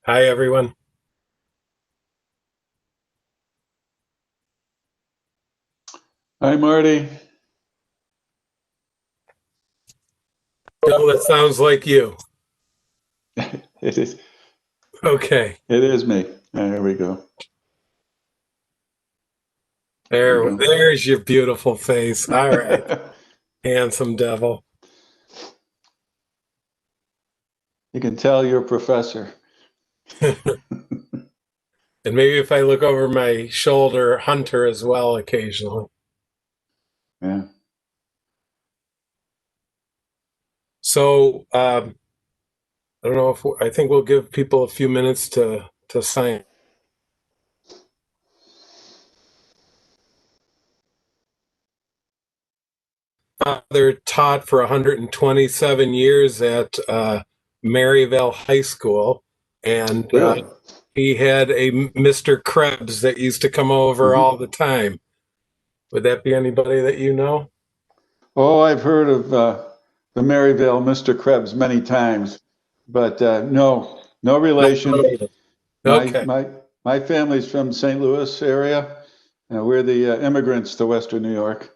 Hi, everyone. Hi, Marty. Bill, that sounds like you. It is. Okay, It is me. There we go. There we there's your beautiful face. All right, go. handsome devil. You can tell you're a professor. And maybe if I look over my shoulder, Hunter as well occasionally. Yeah. So I don't know if I think we'll give people a few minutes to sign. Father taught for 127 years at Maryvale High School, and Really? he had a Mr. Krebs that used to come over Hmm. all the time. Would that be anybody that you know? Oh, I've heard of the Maryvale Mr. Krebs many times, but no, no Not relation. related. My Okay, my my family's from St. Louis area. We're the immigrants to Western New York.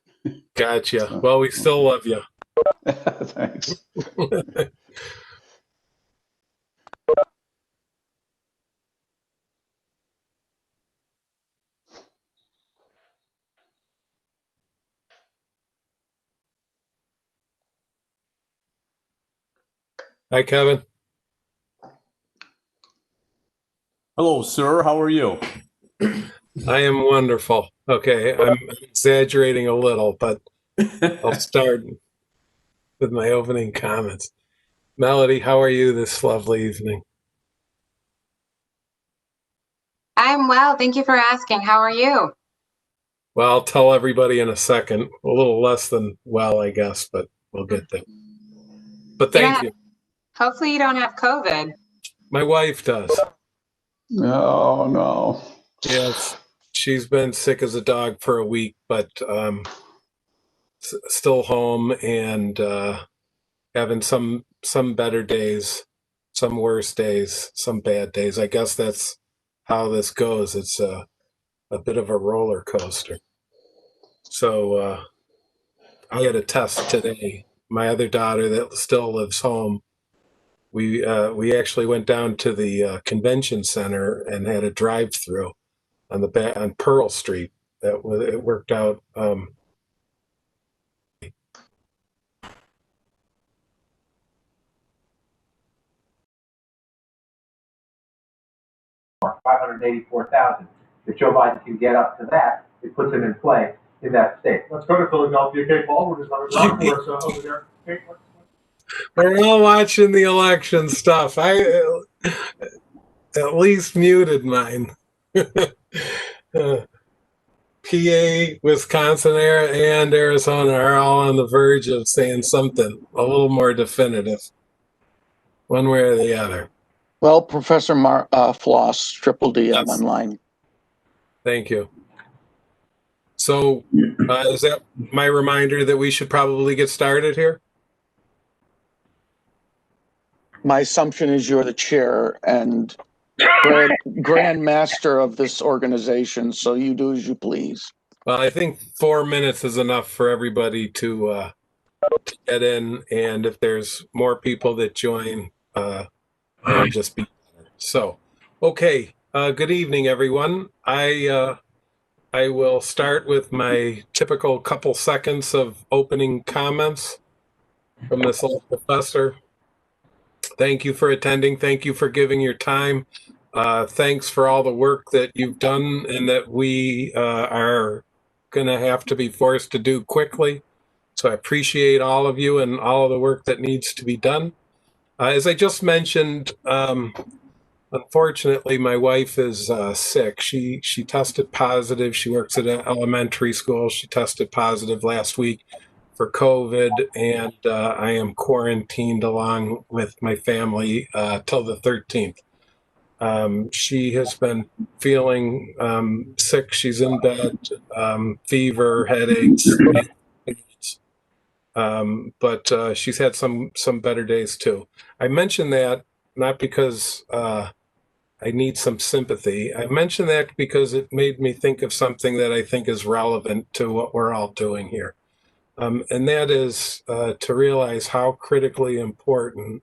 gotcha. So, Well, we still love you. thanks. Hi, Kevin. Hello, sir. How are you? I am wonderful. Okay, I'm exaggerating a little, but I'll start with my opening comments. Melody, how are you this lovely evening? I'm well. Thank you for asking. How are you? Well, I'll tell everybody in a second. A little less than well, I guess, but we'll get there. But You don't thank have, you. hopefully you don't have COVID. My wife does. No, no. Yes, she's been sick as a dog for a week, but still home and having some better days, some worse days, some bad days. I guess that's how this goes. It's a bit of a roller coaster. So I had a test today. My other daughter that still lives home. We actually went down to the convention center and had a drive-through on on Pearl Street. It worked out. 584,000. If Joe Biden can get up to that, it puts him in play in that state. Let's go to Philadelphia. Okay, Paul, we're just on a ground for us over there. Okay, We're all watching the election stuff. I at least muted mine. PA, Wisconsin, and Arizona are all on the verge of saying something a little more definitive, one way or the other. Well, Professor Floss, Triple D on Yes. one line. Thank you. So, is that my reminder that we should probably get started here? My assumption is you're the chair and grand master of this organization, so you do as you please. Well, I think 4 minutes is enough for everybody to get in, and if there's more people that join, it'll just be better. So, okay. Good evening, everyone. I will start with my typical couple seconds of opening comments from this old professor. Thank you for attending. Thank you for giving your time. Thanks for all the work that you've done and that we are going to have to be forced to do quickly. So I appreciate all of you and all of the work that needs to be done. As I just mentioned, unfortunately, my wife is sick. She tested positive. She works at an elementary school. She tested positive last week for COVID, and I am quarantined along with my family till the 13th. She has been feeling sick. She's in bed, fever, headaches, but she's had some better days too. I mention that not because I need some sympathy. I mention that because it made me think of something that I think is relevant to what we're all doing here. And that is to realize how critically important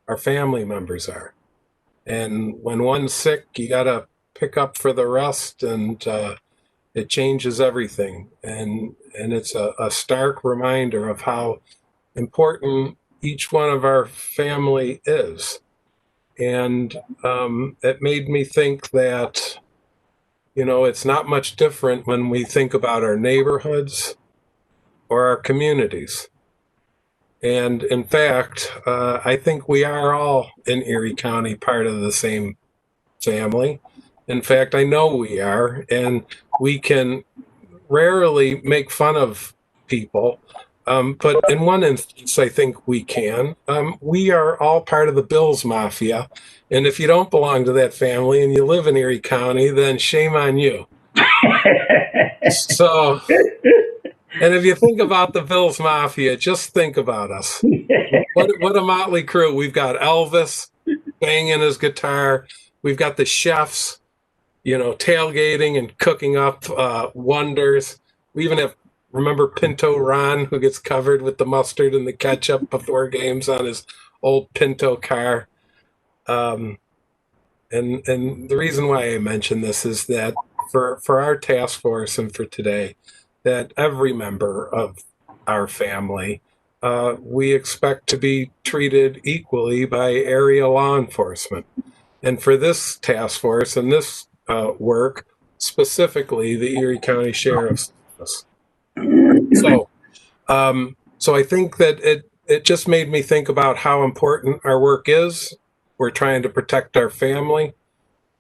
our family members are. And when one's sick, you got to pick up for the rest, and it changes everything. And it's a stark reminder of how important each one of our family is. And it made me think that, it's not much different when we think about our neighborhoods or our communities. And in fact, I think we are all in Erie County part of the same family. In fact, I know we are, and we can rarely make fun of people. But in one instance, I think we can. We are all part of the Bills Mafia. And if you don't belong to that family and you live in Erie County, then shame on you. So, and if you think about the Bills Mafia, just think about us. What a motley crew. We've got Elvis banging his guitar. We've got the chefs, tailgating and cooking up wonders. We even have, remember Pinto Ron, who gets covered with the mustard and the ketchup before games on his old Pinto car. And the reason why I mention this is that for our task force and for today, that every member of our family, we expect to be treated equally by area law enforcement. And for this task force and this work, specifically the Erie County Sheriff's Office. So I think that it just made me think about how important our work is. We're trying to protect our family,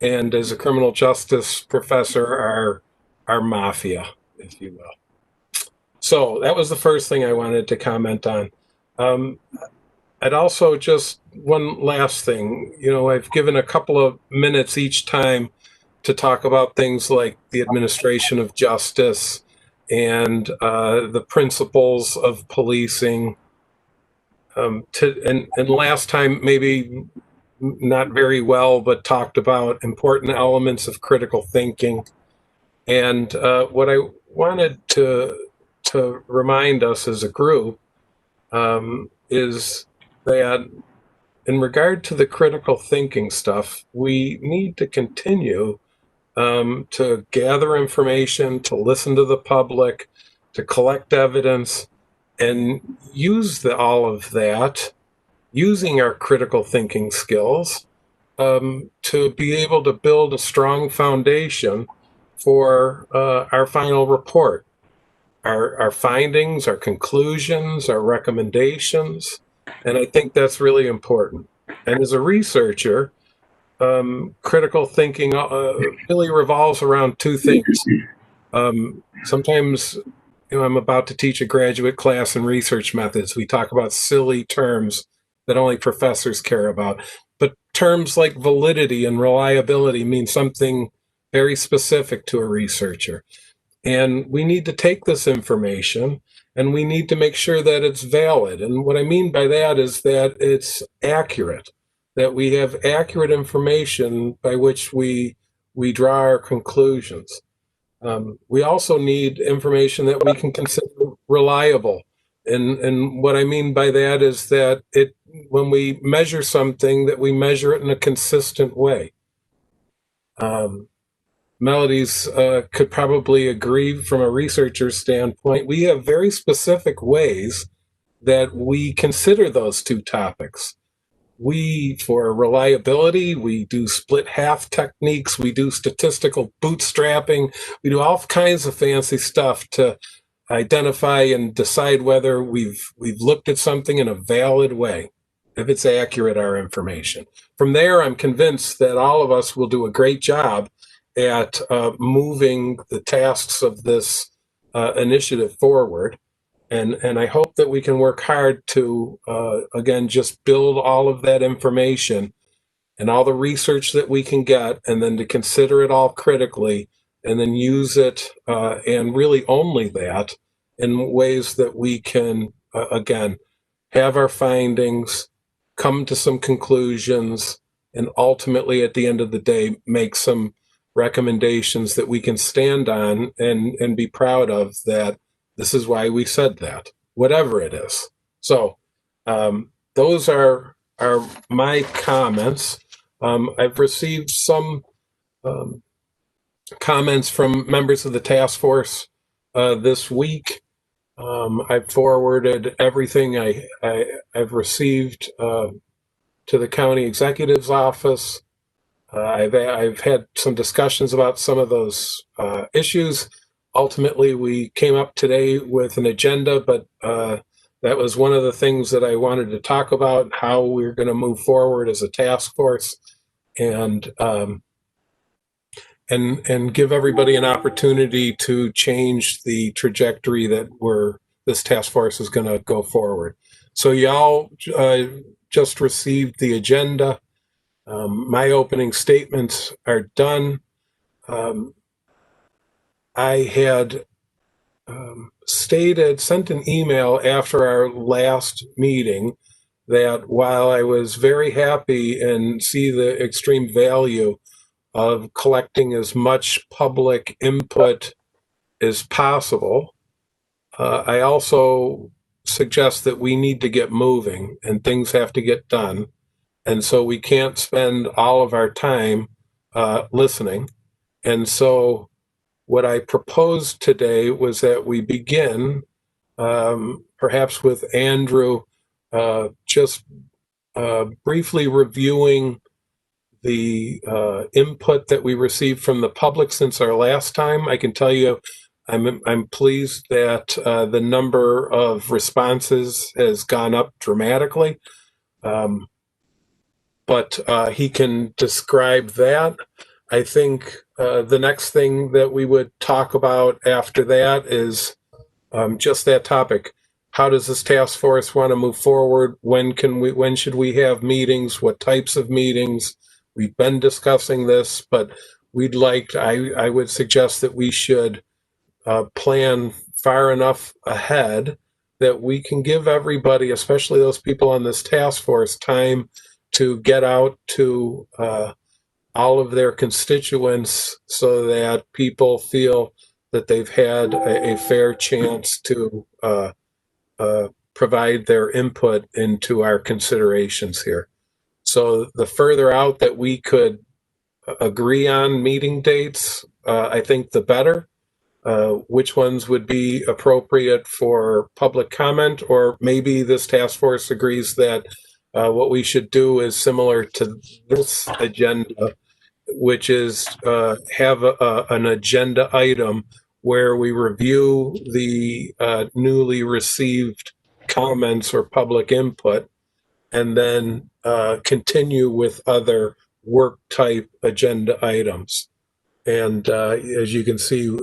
and as a criminal justice professor, our mafia, if you will. So that was the first thing I wanted to comment on. I'd also just one last thing. I've given a couple of minutes each time to talk about things like the administration of justice and the principles of policing. And last time, maybe not very well, but talked about important elements of critical thinking. And what I wanted to remind us as a group is that in regard to the critical thinking stuff, we need to continue to gather information, to listen to the public, to collect evidence, and use all of that, using our critical thinking skills, to be able to build a strong foundation for our final report, our findings, our conclusions, our recommendations. And I think that's really important. And as a researcher, critical thinking really revolves around two things. Sometimes, I'm about to teach a graduate class in research methods. We talk about silly terms that only professors care about. But terms like validity and reliability mean something very specific to a researcher. And we need to take this information and we need to make sure that it's valid. And what I mean by that is that it's accurate, that we have accurate information by which we draw our conclusions. We also need information that we can consider reliable. And what I mean by that is that when we measure something, that we measure it in a consistent way. Melody's could probably agree from a researcher's standpoint. We have very specific ways that we consider those two topics. For reliability, we do split half techniques, we do statistical bootstrapping, we do all kinds of fancy stuff to identify and decide whether we've looked at something in a valid way, if it's accurate, our information. From there, I'm convinced that all of us will do a great job at moving the tasks of this initiative forward. And I hope that we can work hard to, again, just build all of that information and all the research that we can get, and then to consider it all critically, and then use it, and really only that, in ways that we can, again, have our findings, come to some conclusions, and ultimately at the end of the day make some recommendations that we can stand on and be proud of, that this is why we said that, whatever it is. So those are my comments. I've received some comments from members of the task force this week. I've forwarded everything I've received to the county executive's office. I've had some discussions about some of those issues. Ultimately, we came up today with an agenda, but that was one of the things that I wanted to talk about, how we're going to move forward as a task force, and give everybody an opportunity to change the trajectory that this task force is going to go forward. So y'all just received the agenda. My opening statements are done. I had sent an email after our last meeting that while I was very happy and see the extreme value of collecting as much public input as possible, I also suggest that we need to get moving and things have to get done. And so we can't spend all of our time listening. And so what I proposed today was that we begin perhaps with Andrew just briefly reviewing the input that we received from the public since our last time. I can tell you I'm pleased that the number of responses has gone up dramatically. But he can describe that. I think the next thing that we would talk about after that is just that topic. How does this task force want to move forward? When should we have meetings? What types of meetings? We've been discussing this, but I would suggest that we should plan far enough ahead that we can give everybody, especially those people on this task force, time to get out to all of their constituents so that people feel that they've had a fair chance to provide their input into our considerations here. So the further out that we could agree on meeting dates, I think the better. Which ones would be appropriate for public comment, or maybe this task force agrees that what we should do is similar to this agenda, which is have an agenda item where we review the newly received comments or public input, and then continue with other work type agenda items. And as you can see,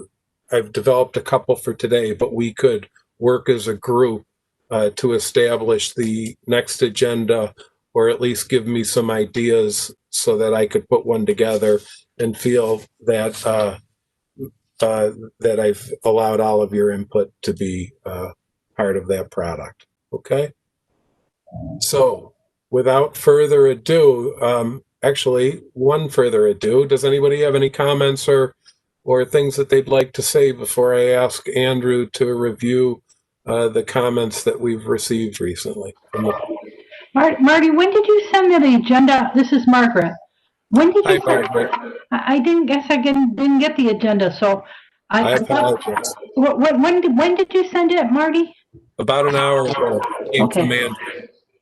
I've developed a couple for today, but we could work as a group to establish the next agenda, or at least give me some ideas so that I could put one together and feel that that I've allowed all of your input to be part of that product. Okay. So without further ado, actually, one further ado, does anybody have any comments or things that they'd like to say before I ask Andrew to review the comments that we've received recently? Marty, when did you send the agenda? This is Margaret. When did you? Hi, Margaret. I didn't get the agenda, so I apologize. When did you send it, Marty? About an hour ago. It came from Andrew.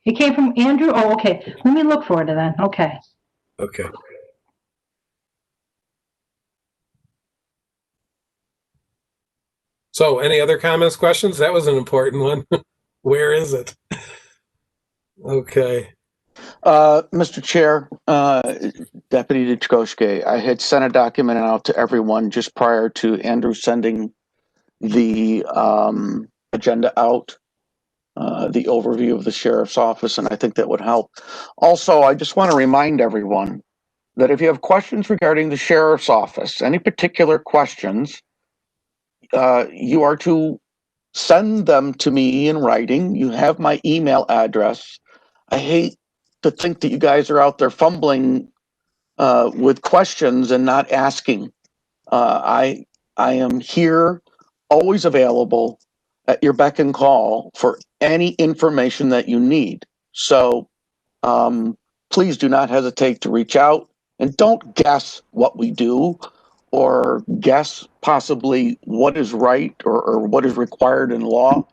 It came from Andrew? Oh, okay. Let me look for it then. Okay. Okay. So any other comments, questions? That was an important one. Where is it? Okay. Mr. Chair, Deputy Dechkoske, I had sent a document out to everyone just prior to Andrew sending the agenda out, the overview of the sheriff's office, and I think that would help. Also, I just want to remind everyone that if you have questions regarding the sheriff's office, any particular questions, you are to send them to me in writing. You have my email address. I hate to think that you guys are out there fumbling with questions and not asking. I am here, always available at your beck and call for any information that you need. So please do not hesitate to reach out, and don't guess what we do or guess possibly what is right or what is required in law.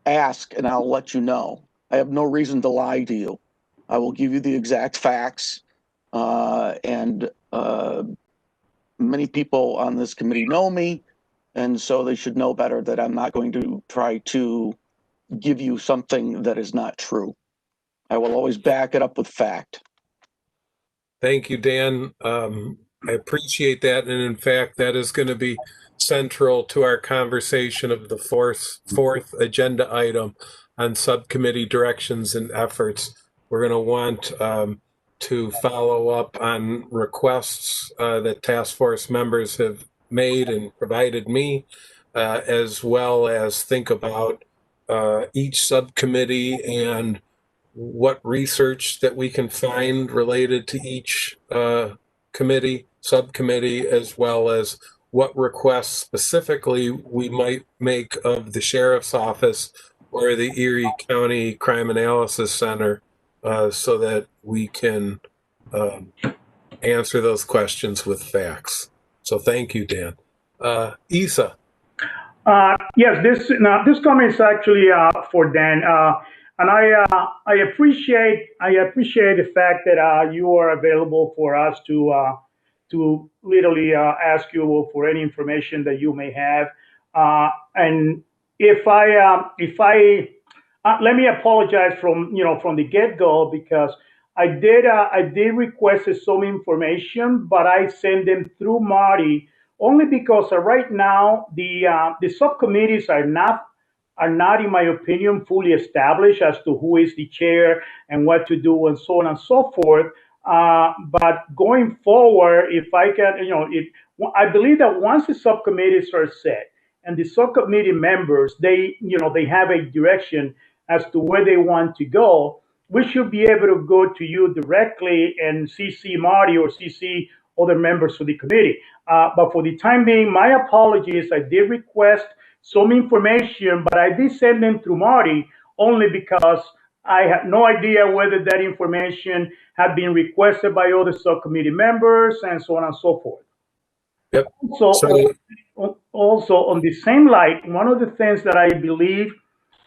Ask and I'll let you know. I have no reason to lie to you. I will give you the exact facts. And many people on this committee know me, and so they should know better that I'm not going to try to give you something that is not true. I will always back it up with fact. Thank you, Dan. I appreciate that. And in fact, that is going to be central to our conversation of the fourth agenda item on subcommittee directions and efforts. We're going to want to follow up on requests that task force members have made and provided me, as well as think about each subcommittee and what research that we can find related to each subcommittee, as well as what requests specifically we might make of the sheriff's office or the Erie County Crime Analysis Center, so that we can answer those questions with facts. So thank you, Dan. Isa. Yes, this comment is actually for Dan, and I appreciate the fact that you are available for us to literally ask you for any information that you may have. And if I let me apologize from the get-go, because I did request some information, but I sent them through Marty only because right now the subcommittees are not, in my opinion, fully established as to who is the chair and what to do and so on and so forth. But going forward, if I can, I believe that once the subcommittees are set and the subcommittee members, they have a direction as to where they want to go, we should be able to go to you directly and CC Marty or CC other members of the committee. But for the time being, my apologies. I did request some information, but I did send them through Marty only because I had no idea whether that information had been requested by other subcommittee members and so on and so forth. Yep. Also, on the same light, one of the things that I believe,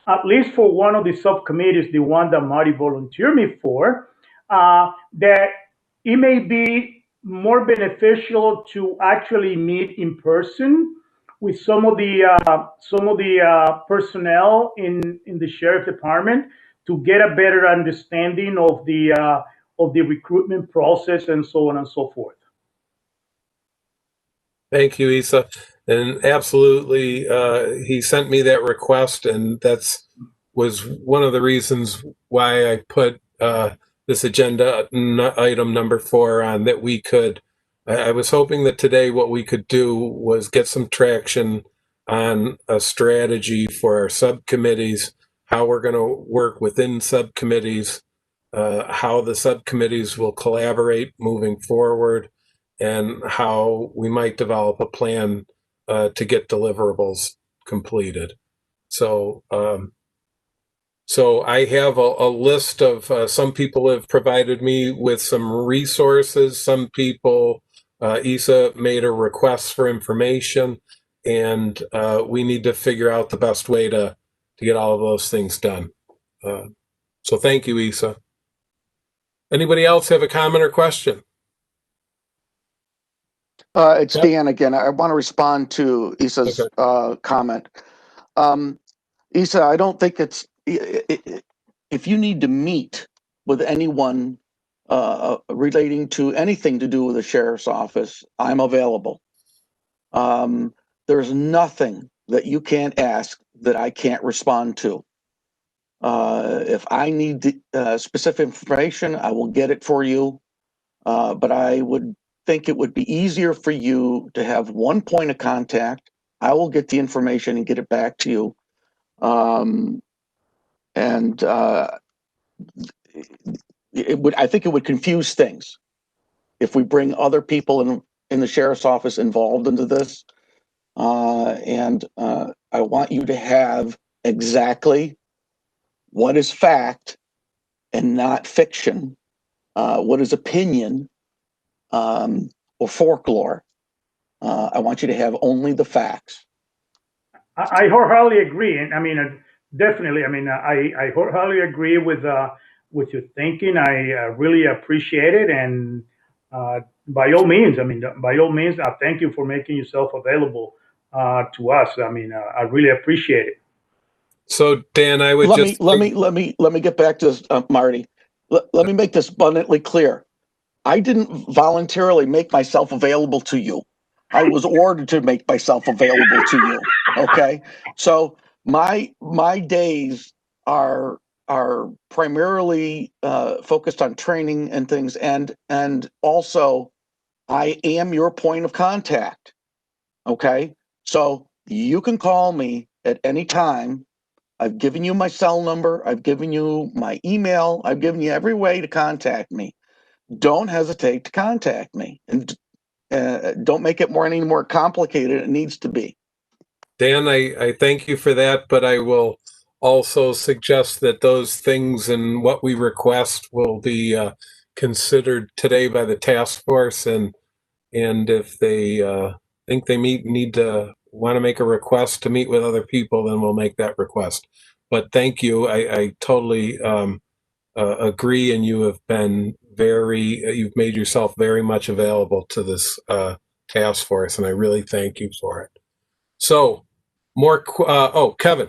at least for one of the subcommittees, the one that Marty volunteered me for, that it may be more beneficial to actually meet in person with some of the personnel in the sheriff department to get a better understanding of the recruitment process and so on and so forth. Thank you, Isa. And absolutely, he sent me that request, and was one of the reasons why I put this agenda item number 4 on, that we could. I was hoping that today what we could do was get some traction on a strategy for our subcommittees, how we're going to work within subcommittees, how the subcommittees will collaborate moving forward, and how we might develop a plan to get deliverables completed. So I have a list of some people have provided me with some resources. Some people, Isa made a request for information, and we need to figure out the best way to get all of those things done. So thank you, Isa. Anybody else have a comment or question? It's Dan again. I want to respond to Isa's comment. Isa, I don't think if you need to meet with anyone relating to anything to do with the sheriff's office, I'm available. There's nothing that you can't ask that I can't respond to. If I need specific information, I will get it for you. But I would think it would be easier for you to have one point of contact. I will get the information and get it back to you. I think it would confuse things if we bring other people in the sheriff's office involved into this. And I want you to have exactly what is fact and not fiction, what is opinion or folklore. I want you to have only the facts. I wholeheartedly agree, and I mean, definitely. I mean, I wholeheartedly agree with your thinking. I really appreciate it, and by all means, I mean, by all means, I thank you for making yourself available to us. I mean, I really appreciate it. So Dan, I would Let just me get back to this, Marty. Let me make this abundantly clear. I didn't voluntarily make myself available to you. I was ordered to make myself available to you. Okay, so my days are primarily focused on training and things, and also I am your point of contact. Okay, so you can call me at any time. I've given you my cell number. I've given you my email. I've given you every way to contact me. Don't hesitate to contact me, and don't make it any more complicated than it needs to be. Dan, I thank you for that, but I will also suggest that those things and what we request will be considered today by the task force, and if they think they want to make a request to meet with other people, then we'll make that request. But thank you. I totally agree, and you have been you've made yourself very much available to this task force, and I really thank you for it. So, Kevin.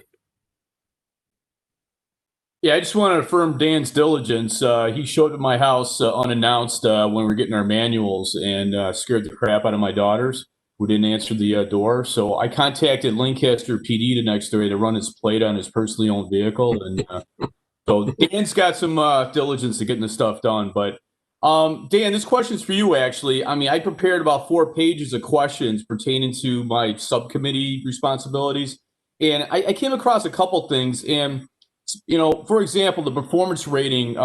Yeah, I just want to affirm Dan's diligence. He showed up at my house unannounced when we were getting our manuals and scared the crap out of my daughters who didn't answer the door. So I contacted Lancaster PD the next day to run his plate on his personally owned vehicle. And so Dan's got some diligence to getting this stuff done. But Dan, this question's for you, actually. I mean, I prepared about 4 pages of questions pertaining to my subcommittee responsibilities. And I came across a couple things. And for example, the performance rating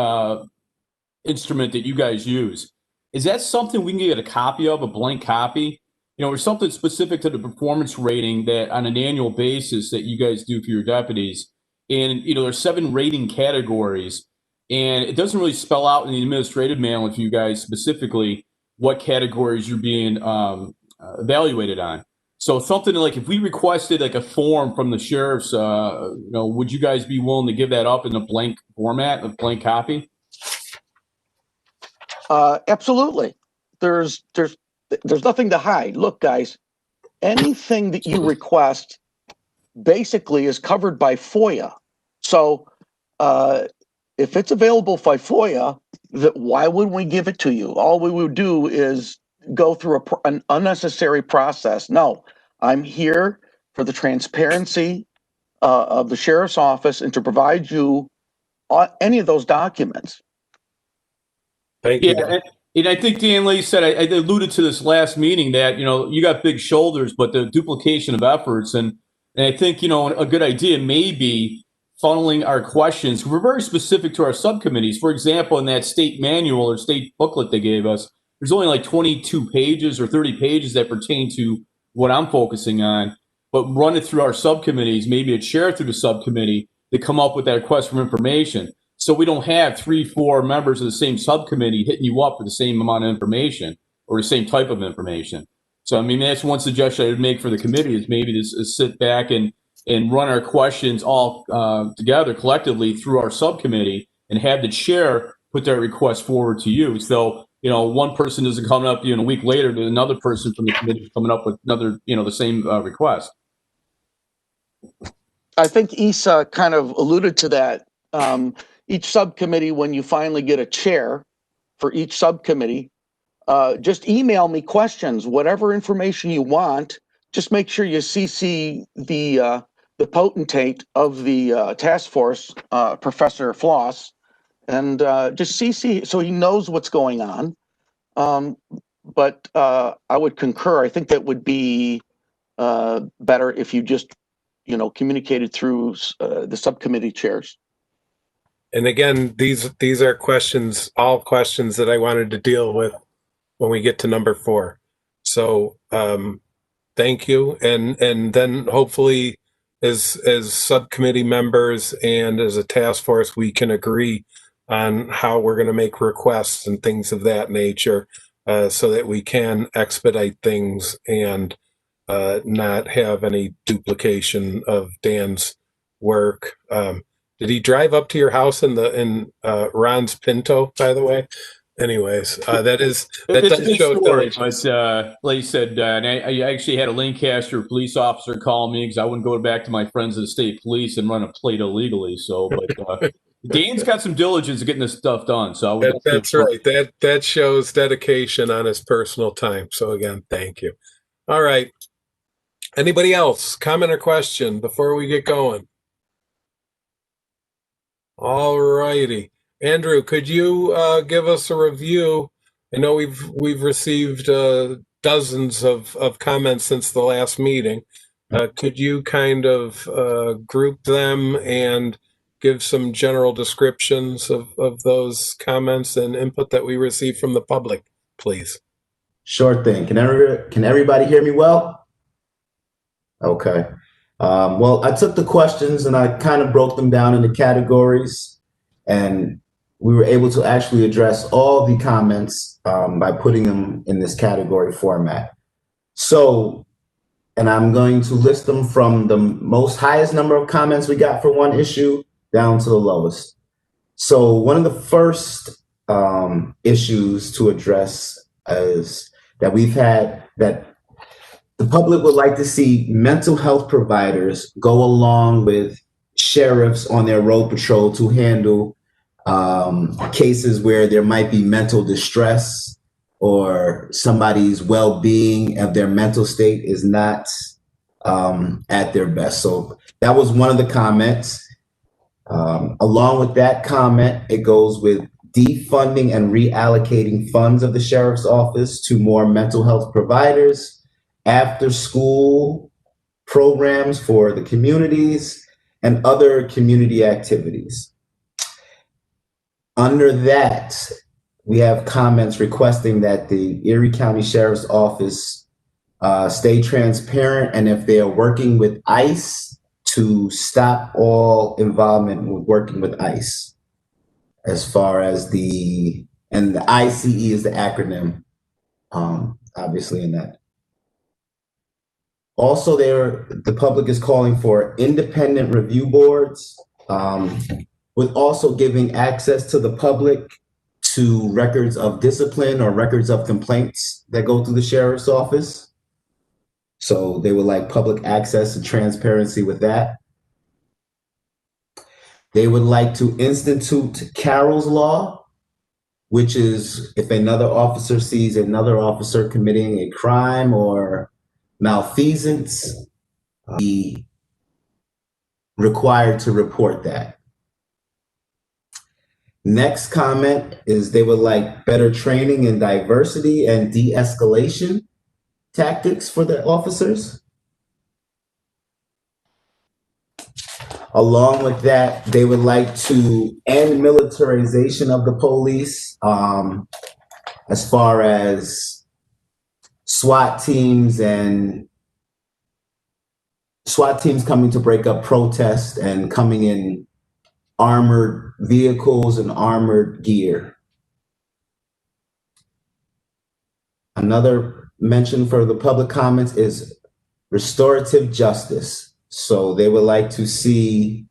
instrument that you guys use, is that something we can get a copy of, a blank copy? Or something specific to the performance rating that on an annual basis that you guys do for your deputies. And, there's 7 rating categories, and it doesn't really spell out in the administrative manual for you guys specifically what categories you're being evaluated on. So something like if we requested like a form from the sheriff's, would you guys be willing to give that up in a blank format, a blank copy? Absolutely. There's nothing to hide. Look, guys, anything that you request basically is covered by FOIA. So if it's available by FOIA, why wouldn't we give it to you? All we would do is go through an unnecessary process. No, I'm here for the transparency of the sheriff's office and to provide you any of those documents. Thank you. Yeah, and I think Dan Lee said, I alluded to this last meeting that, you got big shoulders, but the duplication of efforts. And I think, a good idea may be funneling our questions. We're very specific to our subcommittees. For example, in that state manual or state booklet they gave us, there's only like 22 pages or 30 pages that pertain to what I'm focusing on, but run it through our subcommittees. Maybe it's shared through the subcommittee to come up with that request for information. So we don't have 3-4 members of the same subcommittee hitting you up for the same amount of information or the same type of information. So, I mean, that's one suggestion I would make for the committee is maybe to sit back and run our questions all together collectively through our subcommittee and have the chair put that request forward to you. So, one person isn't coming up a week later to another person from the committee is coming up with another, the same request. I think Isa kind of alluded to that. Each subcommittee, when you finally get a chair for each subcommittee, just email me questions, whatever information you want. Just make sure you CC the potentate of the task force, Professor Floss, and just CC so he knows what's going on. But I would concur. I think that would be better if you just, communicated through the subcommittee chairs. And again, these are questions, all questions that I wanted to deal with when we get to number 4. So thank you. And then hopefully as subcommittee members and as a task force, we can agree on how we're going to make requests and things of that nature, so that we can expedite things and not have any duplication of Dan's work. Did he drive up to your house in Ron's Pinto, by the way? Anyways, that It's does a good show story, diligence. but like you said, and I actually had a Lancaster police officer call me because I wouldn't go back to my friends at the state police and run a plate illegally. So, but Dan's got some diligence in getting this stuff done. So I would That's right. That shows dedication on his personal time. So again, thank you. All right. Anybody else? Comment or question before we get going? All righty. Andrew, could you give us a review? I know we've received dozens of comments since the last meeting. Could you kind of group them and give some general descriptions of those comments and input that we received from the public, please? Sure thing. Can everybody hear me well? Okay. Well, I took the questions and I kind of broke them down into categories, and we were able to actually address all the comments by putting them in this category format. So, and I'm going to list them from the most highest number of comments we got for one issue down to the lowest. So one of the first issues to address is that we've had that the public would like to see mental health providers go along with sheriffs on their road patrol to handle cases where there might be mental distress or somebody's well-being of their mental state is not at their best. So that was one of the comments. Along with that comment, it goes with defunding and reallocating funds of the sheriff's office to more mental health providers, after school programs for the communities, and other community activities. Under that, we have comments requesting that the Erie County Sheriff's Office stay transparent, and if they are working with ICE, to stop all involvement with working with ICE. As far as the ICE is the acronym, obviously in that. Also, the public is calling for independent review boards, with also giving access to the public to records of discipline or records of complaints that go through the sheriff's office. So they would like public access and transparency with that. They would like to institute Carroll's Law, which is if another officer sees another officer committing a crime or malfeasance, be required to report that. Next comment is they would like better training in diversity and de-escalation tactics for the officers. Along with that, they would like to end militarization of the police, as far as SWAT teams coming to break up protests and coming in armored vehicles and armored gear. Another mention for the public comments is restorative justice. So they would like to see,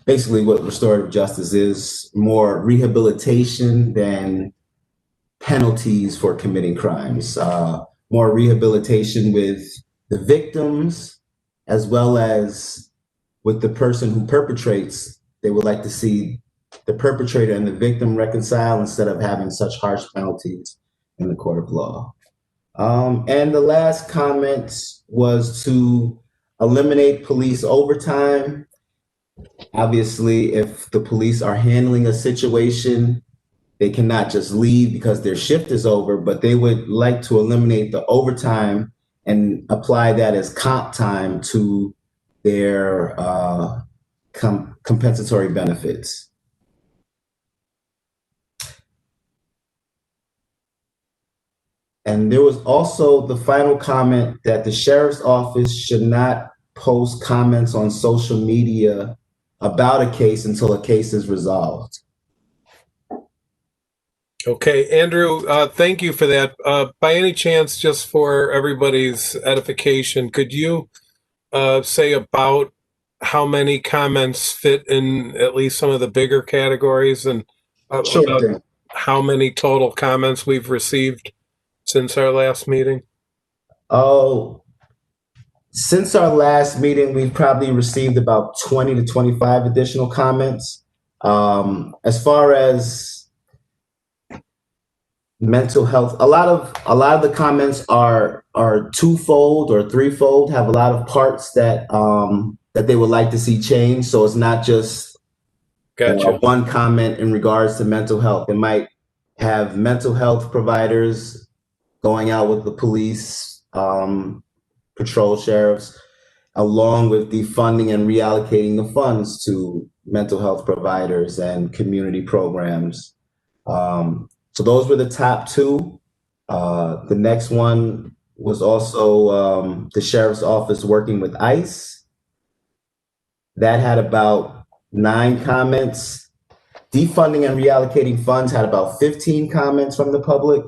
basically what restorative justice is, more rehabilitation than penalties for committing crimes, more rehabilitation with the victims, as well as with the person who perpetrates. They would like to see the perpetrator and the victim reconcile instead of having such harsh penalties in the court of law. And the last comment was to eliminate police overtime. Obviously, if the police are handling a situation, they cannot just leave because their shift is over, but they would like to eliminate the overtime and apply that as comp time to their compensatory benefits. And there was also the final comment that the sheriff's office should not post comments on social media about a case until a case is resolved. Okay, Andrew, thank you for that. By any chance, just for everybody's edification, could you say about how many comments fit in at least some of the bigger categories, and Sure about thing. how many total comments we've received since our last meeting? Oh, since our last meeting, we've probably received about 20 to 25 additional comments. As far as mental health, a lot of the comments are twofold or threefold, have a lot of parts that that they would like to see changed. So it's not just Gotcha. one comment in regards to mental health. It might have mental health providers going out with the police, patrol sheriffs, along with defunding and reallocating the funds to mental health providers and community programs. So those were the top two. The next one was also the sheriff's office working with ICE. That had about 9 comments. Defunding and reallocating funds had about 15 comments from the public.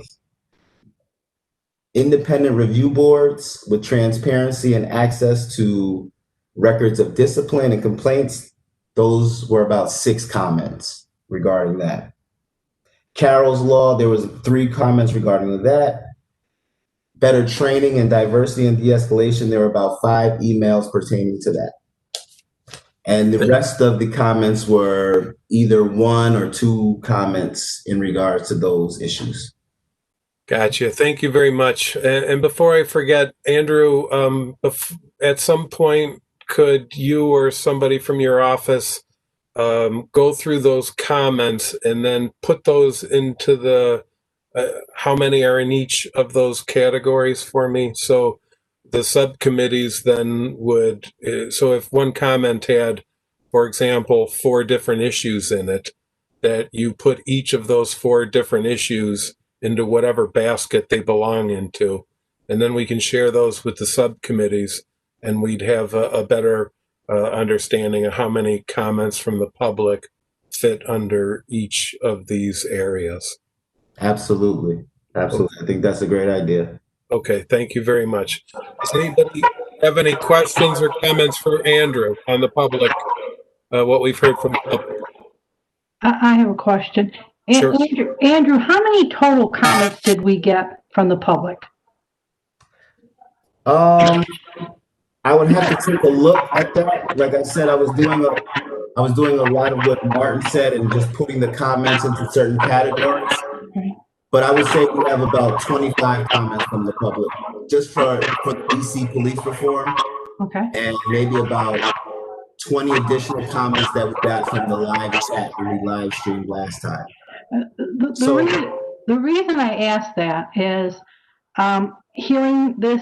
Independent review boards with transparency and access to records of discipline and complaints, those were about 6 comments regarding that. Carroll's Law, there was 3 comments regarding that. Better training and diversity and de-escalation, there were about 5 emails pertaining to that. And the rest of the comments were either 1 or 2 comments in regards to those issues. Gotcha. Thank you very much. And before I forget, Andrew, at some point, could you or somebody from your office go through those comments and then put those into the how many are in each of those categories for me? So the subcommittees then would, so if one comment had, for example, 4 different issues in it, that you put each of those 4 different issues into whatever basket they belong into. And then we can share those with the subcommittees, and we'd have a better understanding of how many comments from the public fit under each of these areas. Absolutely. Absolutely. I think that's a great idea. Okay, thank you very much. Does anybody have any questions or comments for Andrew on the public, what we've heard from the public? I have a question. Sure. Andrew, how many total comments did we get from the public? I would have to take a look at that. Like I said, I was doing a lot of what Martin said and just putting the comments into certain categories. But I would say we have about 25 comments from the public just for the DC police reform. Okay. And maybe about 20 additional comments that we got from the live chat when we live streamed last time. The reason I asked that is hearing this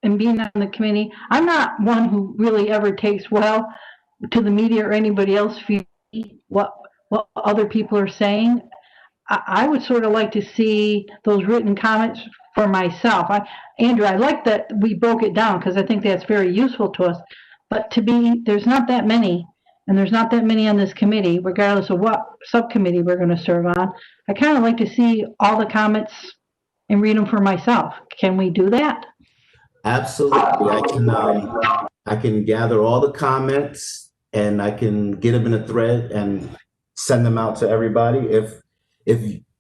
and being on the committee, I'm not one who really ever takes well to the media or anybody else feed what other people are saying. I would sort of like to see those written comments for myself. Andrew, I like that we broke it down because I think that's very useful to us. But there's not that many, and there's not that many on this committee, regardless of what subcommittee we're going to serve on. I kind of like to see all the comments and read them for myself. Can we do that? Absolutely. I can gather all the comments and I can get them in a thread and send them out to everybody. If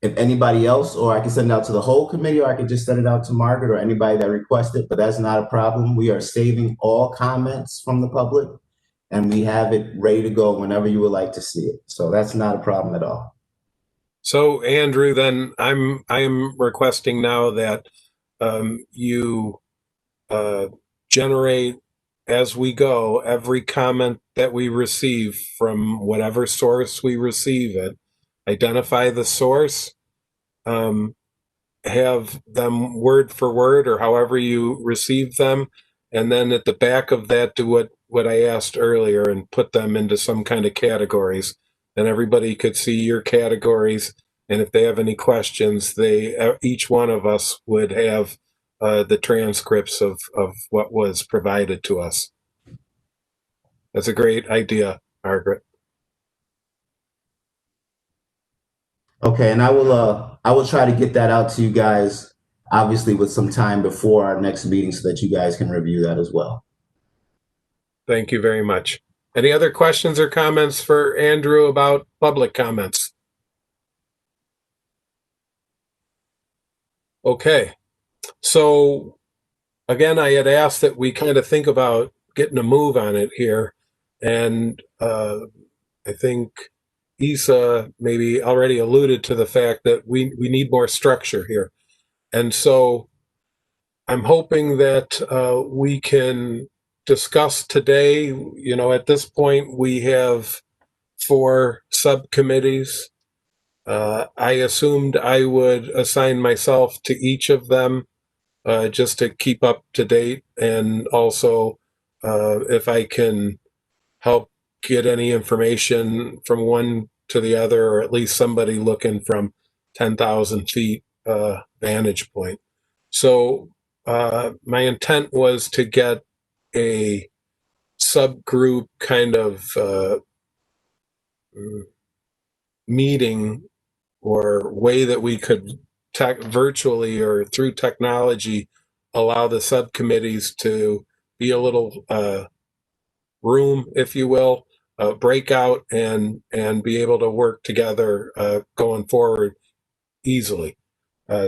anybody else, or I can send it out to the whole committee, or I can just send it out to Margaret or anybody that requested, but that's not a problem. We are saving all comments from the public and we have it ready to go whenever you would like to see it. So that's not a problem at all. So Andrew, then I am requesting now that you generate as we go every comment that we receive from whatever source we receive it, identify the source, have them word for word or however you receive them, and then at the back of that do what what I asked earlier and put them into some kind of categories, and everybody could see your categories. And if they have any questions, each one of us would have the transcripts of what was provided to us. That's a great idea, Margaret. Okay, and I will try to get that out to you guys, obviously with some time before our next meeting so that you guys can review that as well. Thank you very much. Any other questions or comments for Andrew about public comments? Okay, so again, I had asked that we kind of think about getting a move on it here, and I think Isa maybe already alluded to the fact that we need more structure here. And so I'm hoping that we can discuss today, you know, at this point we have 4 subcommittees. I assumed I would assign myself to each of them just to keep up to date, and also if I can help get any information from one to the other, or at least somebody looking from 10,000 feet vantage point. So my intent was to get a subgroup kind of meeting or way that we could virtually or through technology allow the subcommittees to be a little room, if you will, break out and be able to work together going forward easily.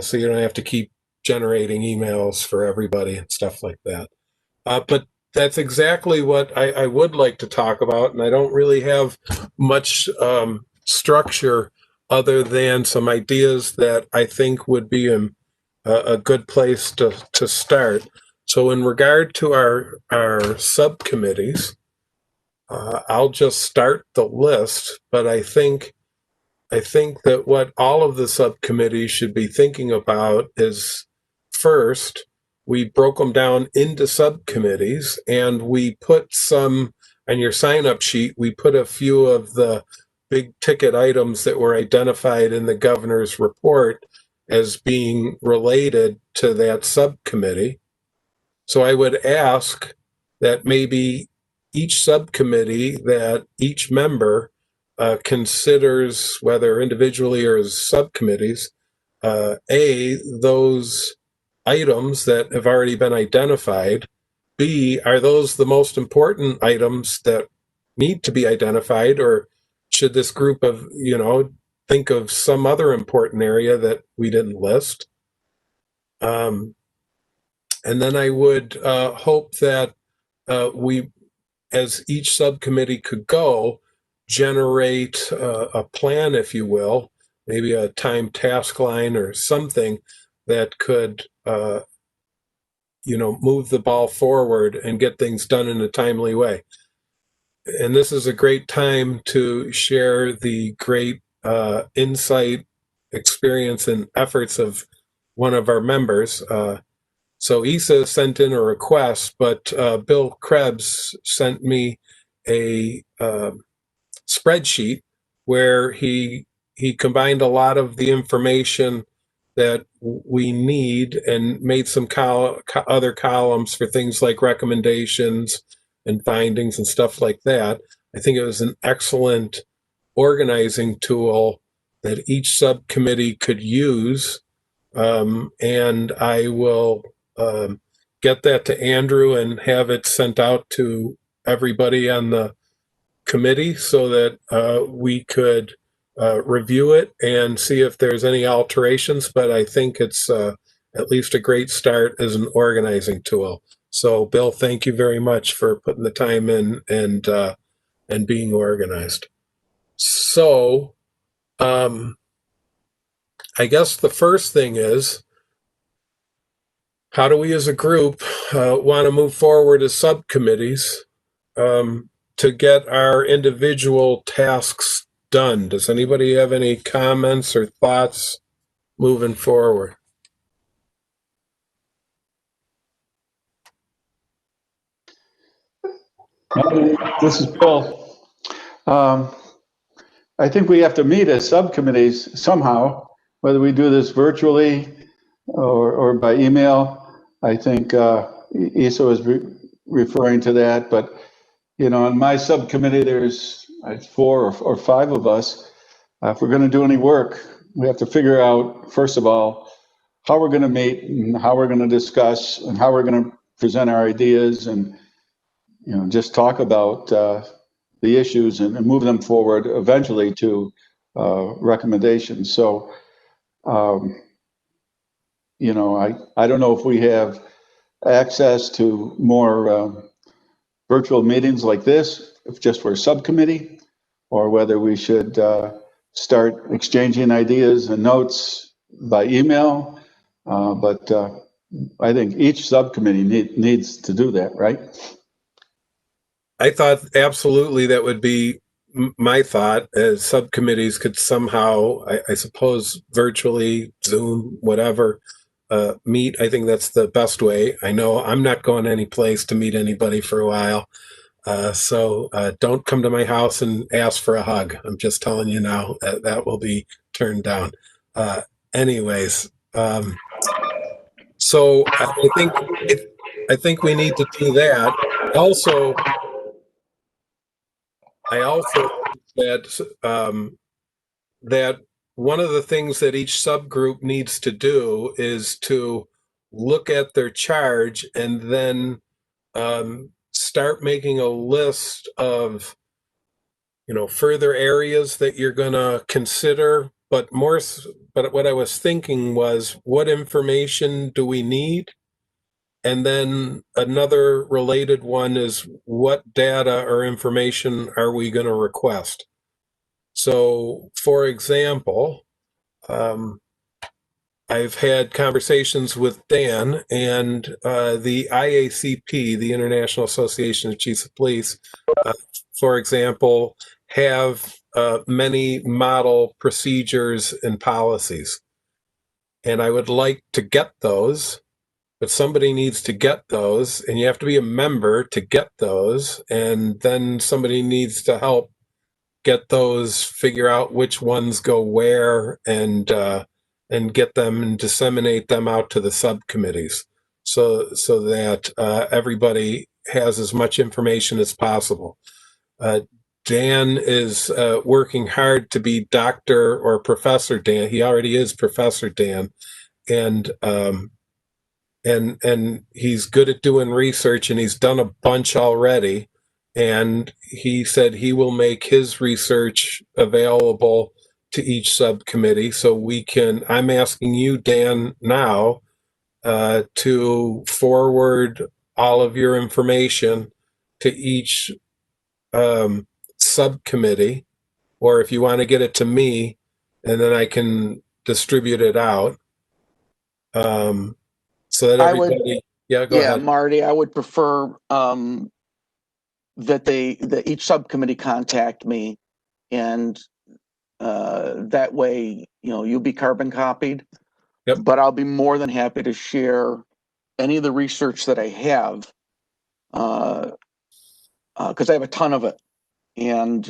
So you don't have to keep generating emails for everybody and stuff like that. But that's exactly what I would like to talk about, and I don't really have much structure other than some ideas that I think would be a good place to start. So in regard to our subcommittees, I'll just start the list, but I think that what all of the subcommittees should be thinking about is, first, we broke them down into subcommittees, and we put some, on your sign-up sheet, we put a few of the big ticket items that were identified in the governor's report as being related to that subcommittee. So I would ask that maybe each subcommittee, that each member considers, whether individually or as subcommittees, those items that have already been identified. B, are those the most important items that need to be identified, or should this group of, think of some other important area that we didn't list? And then I would hope that we, as each subcommittee could go, generate a plan, if you will, maybe a time task line or something that could, move the ball forward and get things done in a timely way. And this is a great time to share the great insight, experience, and efforts of one of our members. So Isa sent in a request, but Bill Krebs sent me a spreadsheet where he combined a lot of the information that we need and made some other columns for things like recommendations and findings and stuff like that. I think it was an excellent organizing tool that each subcommittee could use. And I will get that to Andrew and have it sent out to everybody on the committee so that we could review it and see if there's any alterations. But I think it's at least a great start as an organizing tool. So Bill, thank you very much for putting the time in and being organized. So I guess the first thing is, how do we as a group want to move forward as subcommittees to get our individual tasks done? Does anybody have any comments or thoughts moving forward? This is Bill. I think we have to meet as subcommittees somehow, whether we do this virtually or by email. I think Isa was referring to that, but you know, in my subcommittee, there's 4 or 5 of us. If we're going to do any work, we have to figure out, first of all, how we're going to meet and how we're going to discuss and how we're going to present our ideas and, you know, just talk about the issues and move them forward eventually to recommendations. So, you know, I don't know if we have access to more virtual meetings like this, if just for a subcommittee, or whether we should start exchanging ideas and notes by email. But I think each subcommittee needs to do that, right? I thought absolutely that would be my thought, as subcommittees could somehow, I suppose, virtually, Zoom, whatever, meet. I think that's the best way. I know I'm not going any place to meet anybody for a while. So don't come to my house and ask for a hug. I'm just telling you now that will be turned down. Anyways, so I think we need to do that. I also think that one of the things that each subgroup needs to do is to look at their charge and then start making a list of, you know, further areas that you're going to consider. But what I was thinking was, what information do we need? And then another related one is, what data or information are we going to request? So, for example, I've had conversations with Dan, and the IACP, the International Association of Chiefs of Police, for example, have many model procedures and policies. And I would like to get those, but somebody needs to get those, and you have to be a member to get those, and then somebody needs to help get those, figure out which ones go where, and get them and disseminate them out to the subcommittees, so that everybody has as much information as possible. Dan is working hard to be Dr. or Professor Dan. He already is Professor Dan, and he's good at doing research, and he's done a bunch already. And he said he will make his research available to each subcommittee, so we can. I'm asking you, Dan, now to forward all of your information to each subcommittee, or if you want to get it to me, and then I can distribute it out. So that everybody, go ahead. Marty, I would prefer that each subcommittee contact me, and that way, you know, you'll be carbon copied. Yep. But I'll be more than happy to share any of the research that I have, because I have a ton of it, and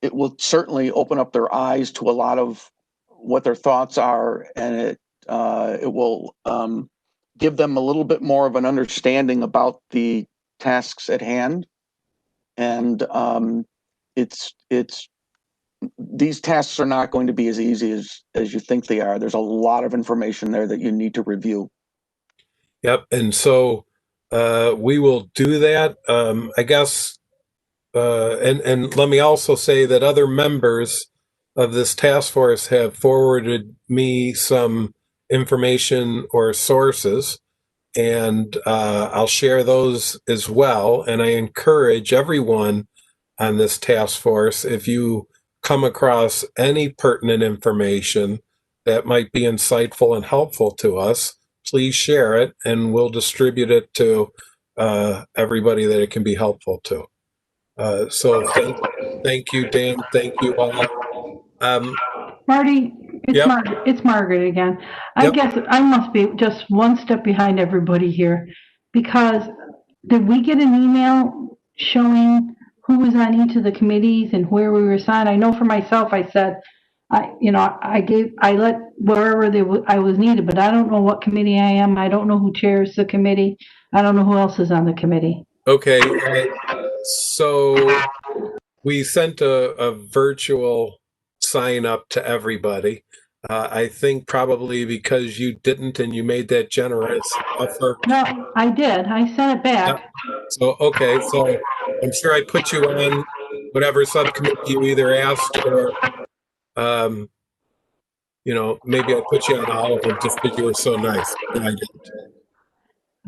it will certainly open up their eyes to a lot of what their thoughts are, and it will give them a little bit more of an understanding about the tasks at hand. And these tasks are not going to be as easy as you think they are. There's a lot of information there that you need to review. Yep. And so we will do that. I guess, and let me also say that other members of this task force have forwarded me some information or sources, and I'll share those as well. And I encourage everyone on this task force, if you come across any pertinent information that might be insightful and helpful to us, please share it, and we'll distribute it to everybody that it can be helpful to. So thank you, Dan. Thank you all. Marty, Yep. It's Margaret again. I Yep. guess I must be just one step behind everybody here, because did we get an email showing who was on each of the committees and where we were assigned? I know for myself, I said, I let wherever I was needed, but I don't know what committee I am. I don't know who chairs the committee. I don't know who else is on the committee. Okay, so we sent a virtual sign up to everybody. I think probably because you didn't and you made that generous offer. No, I did. I sent it back. So, okay, so I'm sure I put you on whatever subcommittee you either asked or, maybe I put you on all of them just because you were so nice. No, I didn't.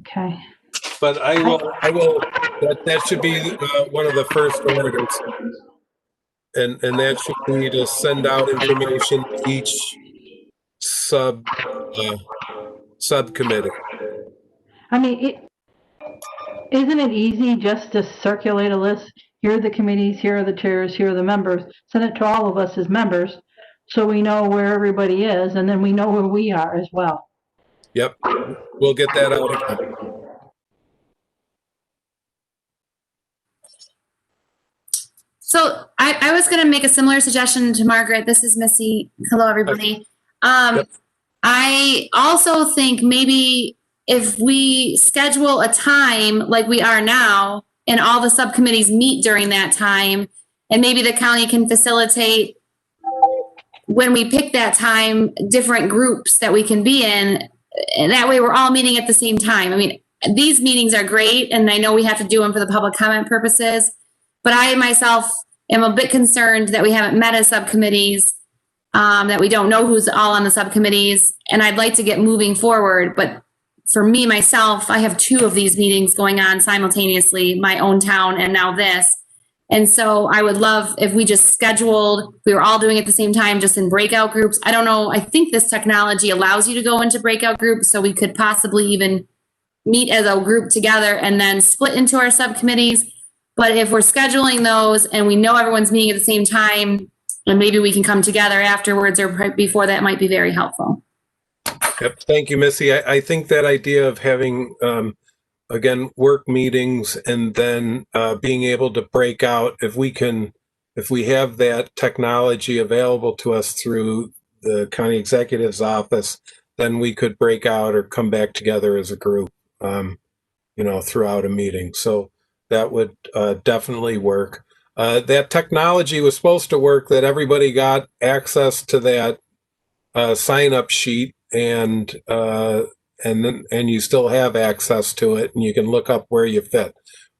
Okay. But I will, that should be one of the first orders. And that should be to send out information to each subcommittee. I mean, isn't it easy just to circulate a list? Here are the committees, here are the chairs, here are the members. Send it to all of us as members so we know where everybody is, and then we know where we are as well. Yep, we'll get that out again. So I was going to make a similar suggestion to Margaret. This is Missy. Hello, everybody. Yep. I also think maybe if we schedule a time like we are now and all the subcommittees meet during that time, and maybe the county can facilitate when we pick that time, different groups that we can be in. And that way we're all meeting at the same time. I mean, these meetings are great, and I know we have to do them for the public comment purposes, but I myself am a bit concerned that we haven't met as subcommittees, that we don't know who's all on the subcommittees, and I'd like to get moving forward. But for me, myself, I have 2 of these meetings going on simultaneously, my own town and now this. And so I would love if we just scheduled, we were all doing it at the same time, just in breakout groups. I don't know. I think this technology allows you to go into breakout groups, so we could possibly even meet as a group together and then split into our subcommittees. But if we're scheduling those and we know everyone's meeting at the same time, and maybe we can come together afterwards or before, that might be very helpful. Yep. Thank you, Missy. I think that idea of having, again, work meetings and then being able to break out, if we have that technology available to us through the county executive's office, then we could break out or come back together as a group, throughout a meeting. So that would definitely work. That technology was supposed to work, that everybody got access to that sign-up sheet, and you still have access to it, and you can look up where you fit.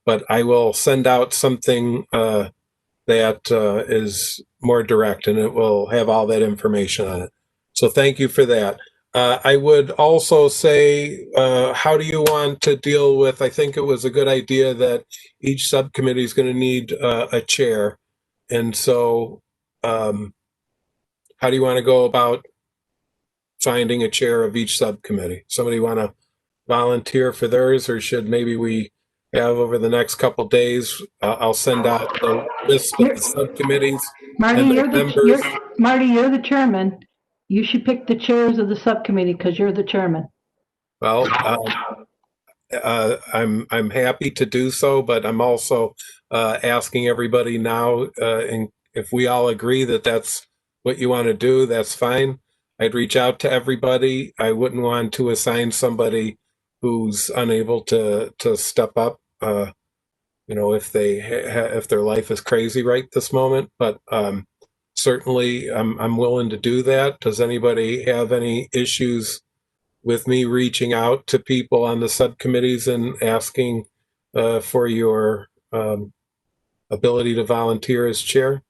But I will send out something that is more direct, and it will have all that information on it. So thank you for that. I would also say, how do you want to deal with, I think it was a good idea that each subcommittee is going to need a chair. And so how do you want to go about finding a chair of each subcommittee? Somebody want to volunteer for theirs, or should maybe we have over the next couple days, I'll send out the list of the subcommittees. Marty, you're the chairman. You should pick the chairs of the subcommittee because you're the chairman. Well, I'm happy to do so, but I'm also asking everybody now, and if we all agree that that's what you want to do, that's fine. I'd reach out to everybody. I wouldn't want to assign somebody who's unable to step up, if their life is crazy right this moment. But certainly, I'm willing to do that. Does anybody have any issues with me reaching out to people on the subcommittees and asking for your ability to volunteer as chair?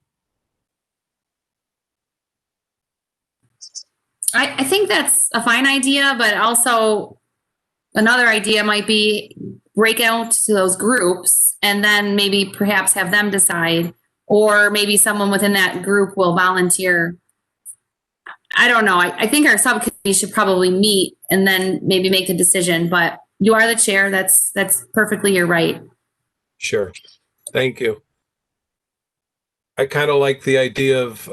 I think that's a fine idea, but also another idea might be break out to those groups and then maybe perhaps have them decide, or maybe someone within that group will volunteer. I don't know. I think our subcommittee should probably meet and then maybe make a decision, but you are the chair. That's perfectly your right. Sure. Thank you. I kind of like the idea of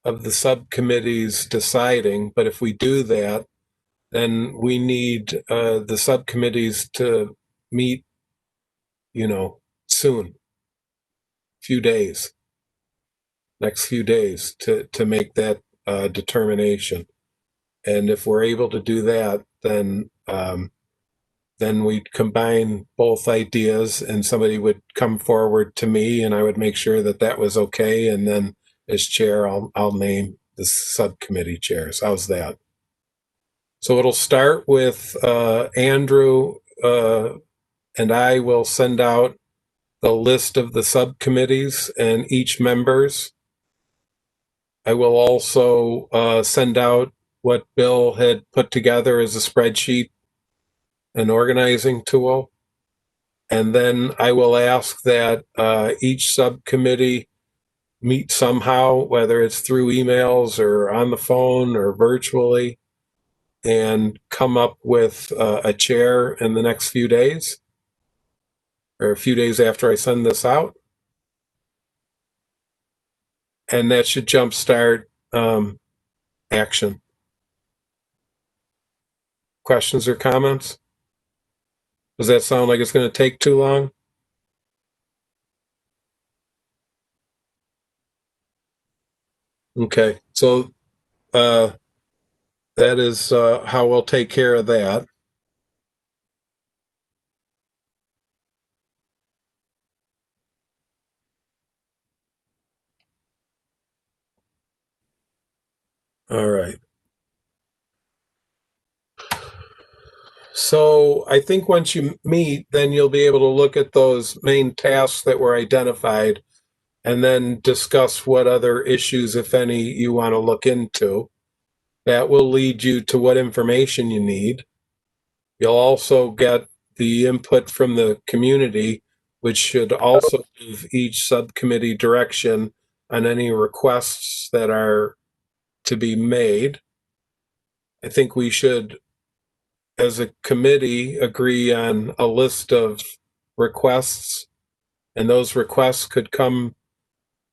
the subcommittees deciding, but if we do that, then we need the subcommittees to meet, soon, next few days to make that determination. And if we're able to do that, then we'd combine both ideas, and somebody would come forward to me, and I would make sure that that was okay. And then as chair, I'll name the subcommittee chairs. How's that? So it'll start with Andrew, and I will send out the list of the subcommittees and each members. I will also send out what Bill had put together as a spreadsheet, an organizing tool. And then I will ask that each subcommittee meet somehow, whether it's through emails or on the phone or virtually, and come up with a chair in the next few days, or a few days after I send this out. And that should jumpstart action. Questions or comments? Does that sound like it's going to take too long? Okay, so that is how we'll take care of that. All right. So I think once you meet, then you'll be able to look at those main tasks that were identified and then discuss what other issues, if any, you want to look into. That will lead you to what information you need. You'll also get the input from the community, which should also give each subcommittee direction on any requests that are to be made. I think we should, as a committee, agree on a list of requests, and those requests could come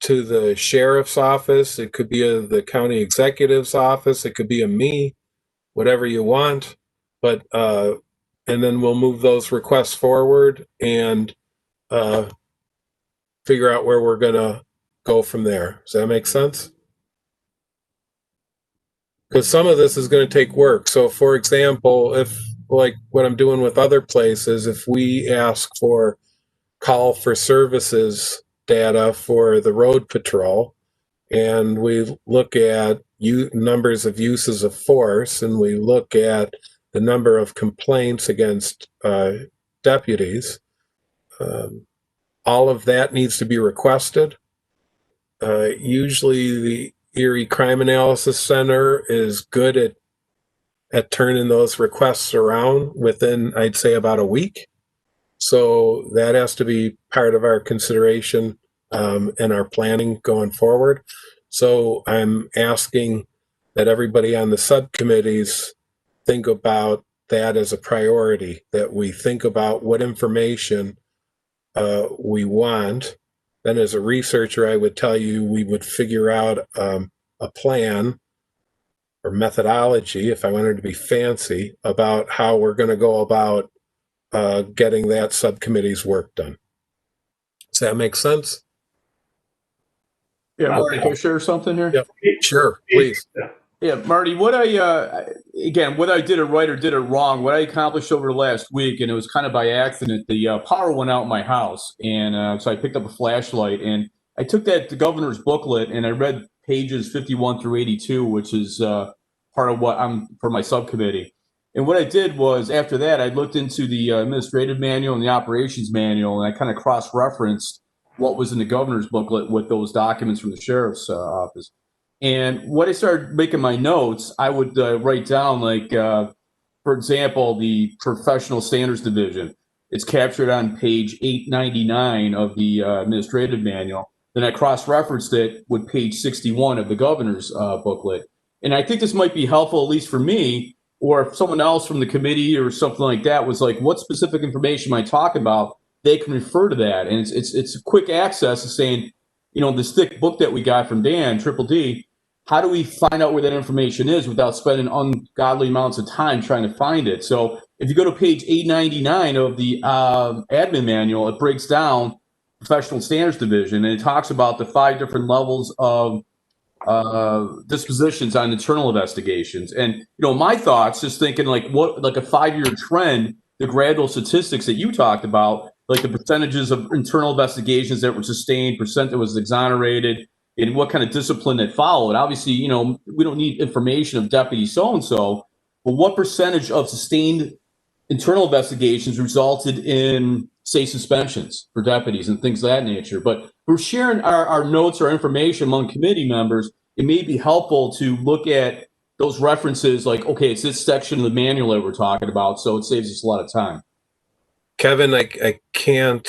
to the sheriff's office. It could be the county executive's office. It could be me, whatever you want. But and then we'll move those requests forward and figure out where we're going to go from there. Does that make sense? Because some of this is going to take work. So, for example, if, like what I'm doing with other places, if we ask for call for services data for the road patrol, and we look at numbers of uses of force, and we look at the number of complaints against deputies, all of that needs to be requested. Usually the Erie Crime Analysis Center is good at turning those requests around within, I'd say, about a week. So that has to be part of our consideration and our planning going forward. So I'm asking that everybody on the subcommittees think about that as a priority, that we think about what information we want. Then as a researcher, I would tell you we would figure out a plan or methodology, if I wanted to be fancy, about how we're going to go about getting that subcommittee's work done. Does that make sense? Yeah, Marty, can I share something here? Yep. Sure, please. Yeah, Marty, what I did it right or did it wrong, what I accomplished over the last week, and it was kind of by accident, the power went out in my house, and so I picked up a flashlight, and I took the governor's booklet, and I read pages 51 through 82, which is part of what I'm for my subcommittee. And what I did was, after that, I looked into the administrative manual and the operations manual, and I kind of cross-referenced what was in the governor's booklet with those documents from the sheriff's office. And when I started making my notes, I would write down, like, for example, the professional standards division. It's captured on page 899 of the administrative manual. Then I cross-referenced it with page 61 of the governor's booklet. And I think this might be helpful, at least for me, or if someone else from the committee or something like that was like, what specific information am I talking about? They can refer to that. And it's a quick access to saying, this thick book that we got from Dan, Triple D, how do we find out where that information is without spending ungodly amounts of time trying to find it? So if you go to page 899 of the admin manual, it breaks down professional standards division, and it talks about the 5 different levels of dispositions on internal investigations. And my thoughts, just thinking like a 5-year trend, the gradual statistics that you talked about, like the percentages of internal investigations that were sustained, percent that was exonerated, and what kind of discipline that followed. Obviously, we don't need information of deputy so-and-so, but what percentage of sustained internal investigations resulted in, say, suspensions for deputies and things of that nature. But we're sharing our notes, our information among committee members. It may be helpful to look at those references like, okay, it's this section of the manual that we're talking about, so it saves us a lot of time. Kevin, I can't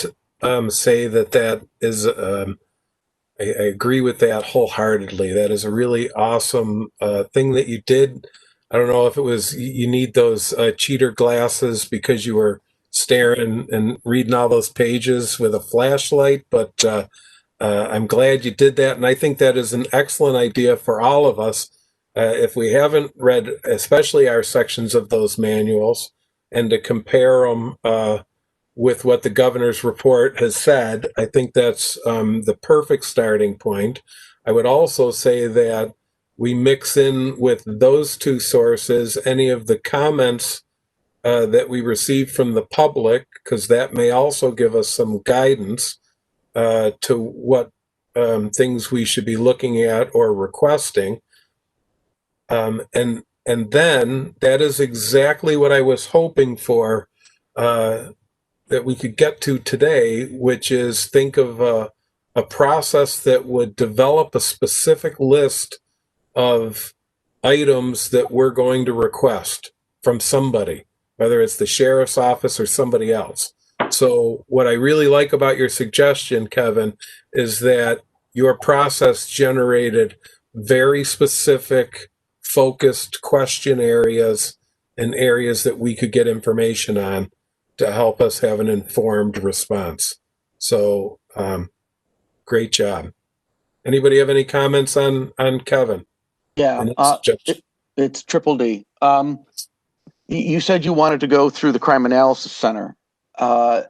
say that is, I agree with that wholeheartedly. That is a really awesome thing that you did. I don't know if it was you need those cheater glasses because you were staring and reading all those pages with a flashlight, but I'm glad you did that. And I think that is an excellent idea for all of us. If we haven't read, especially our sections of those manuals, and to compare them with what the governor's report has said, I think that's the perfect starting point. I would also say that we mix in with those two sources any of the comments that we receive from the public, because that may also give us some guidance to what things we should be looking at or requesting. And then that is exactly what I was hoping for that we could get to today, which is think of a process that would develop a specific list of items that we're going to request from somebody, whether it's the sheriff's office or somebody else. So what I really like about your suggestion, Kevin, is that your process generated very specific, focused question areas and areas that we could get information on to help us have an informed response. So great job. Anybody have any comments on Kevin? Yeah, it's Triple D. You said you wanted to go through the Crime Analysis Center. I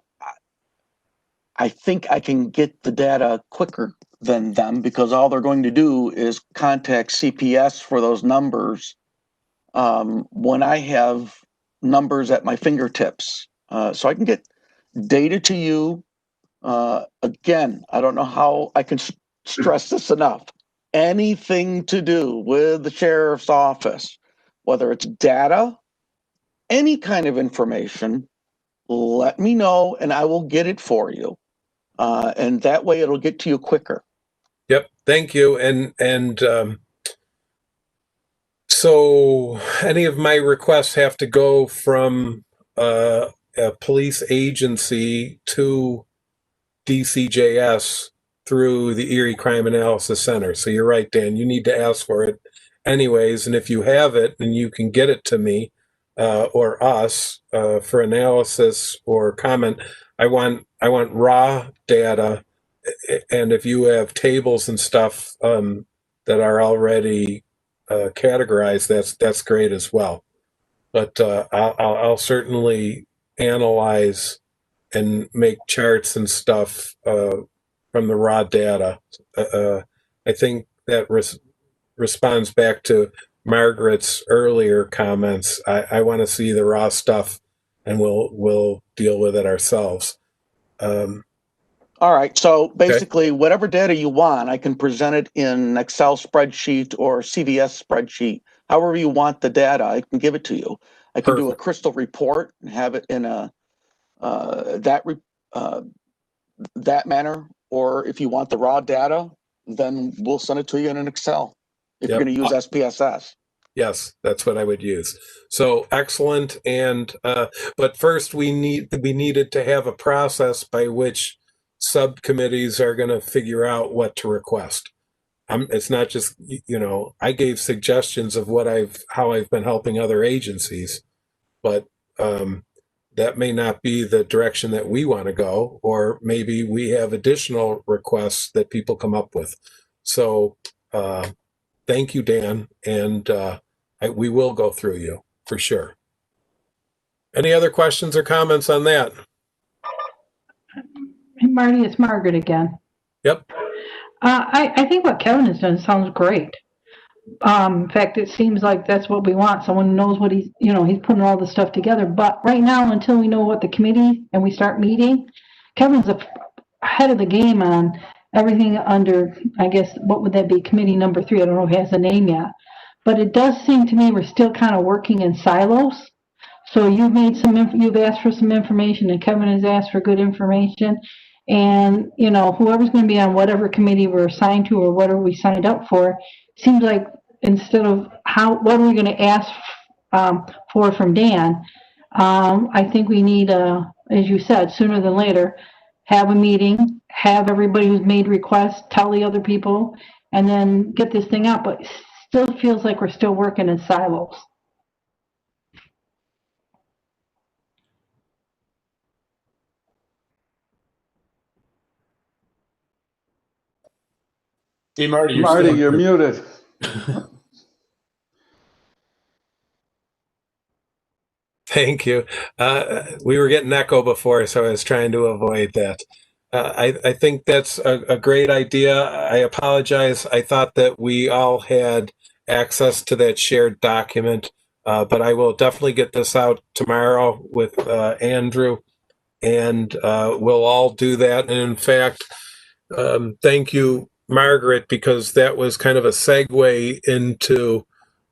think I can get the data quicker than them because all they're going to do is contact CPS for those numbers when I have numbers at my fingertips. So I can get data to you. Again, I don't know how I can stress this enough. Anything to do with the sheriff's office, whether it's data, any kind of information, let me know and I will get it for you. And that way it'll get to you quicker. Yep. Thank you. And so any of my requests have to go from a police agency to DCJS through the Erie Crime Analysis Center. So you're right, Dan, you need to ask for it anyways. And if you have it and you can get it to me or us for analysis or comment, I want raw data. And if you have tables and stuff that are already categorized, that's great as well. But I'll certainly analyze and make charts and stuff from the raw data. I think that responds back to Margaret's earlier comments. I want to see the raw stuff, and we'll deal with it ourselves. All right. So basically, whatever data you want, I can present it in an Excel spreadsheet or CVS spreadsheet. However you want the data, I can give it to you. I can do a crystal report and have it in a that manner. Or if you want the raw data, then we'll send it to you in an Excel. If you're going to use SPSS. Yes, that's what I would use. So excellent. And but first, we needed to have a process by which subcommittees are going to figure out what to request. It's not just, I gave suggestions of how I've been helping other agencies, but that may not be the direction that we want to go, or maybe we have additional requests that people come up with. So thank you, Dan, and we will go through you for sure. Any other questions or comments on that? Hey, Marty, it's Margaret again. Yep. I think what Kevin has done sounds great. In fact, it seems like that's what we want. Someone who knows what he's putting all this stuff together. But right now, until we know what the committee and we start meeting, Kevin's ahead of the game on everything under, I guess, what would that be? Committee number 3. I don't know if he has a name yet. But it does seem to me we're still kind of working in silos. So you've asked for some information, and Kevin has asked for good information. And, whoever's going to be on whatever committee we're assigned to or whatever we signed up for, seems like instead of what are we going to ask for from Dan, I think we need, as you said, sooner than later, have a meeting, have everybody who's made requests tell the other people, and then get this thing out. But it still feels like we're still working in silos. Hey, Marty, Marty, you're muted. Thank you. We were getting echo before, so I was trying to avoid that. I think that's a great idea. I apologize. I thought that we all had access to that shared document, but I will definitely get this out tomorrow with Andrew, and we'll all do that. And in fact, thank you, Margaret, because that was kind of a segue into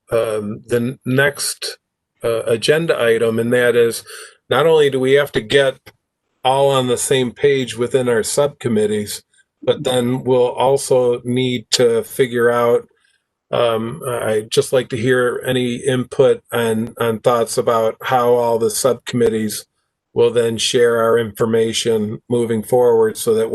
the next agenda item, and that is not only do we have to get all on the same page within our subcommittees, but then we'll also need to figure out, I'd just like to hear any input on thoughts about how all the subcommittees will then share our information moving forward so that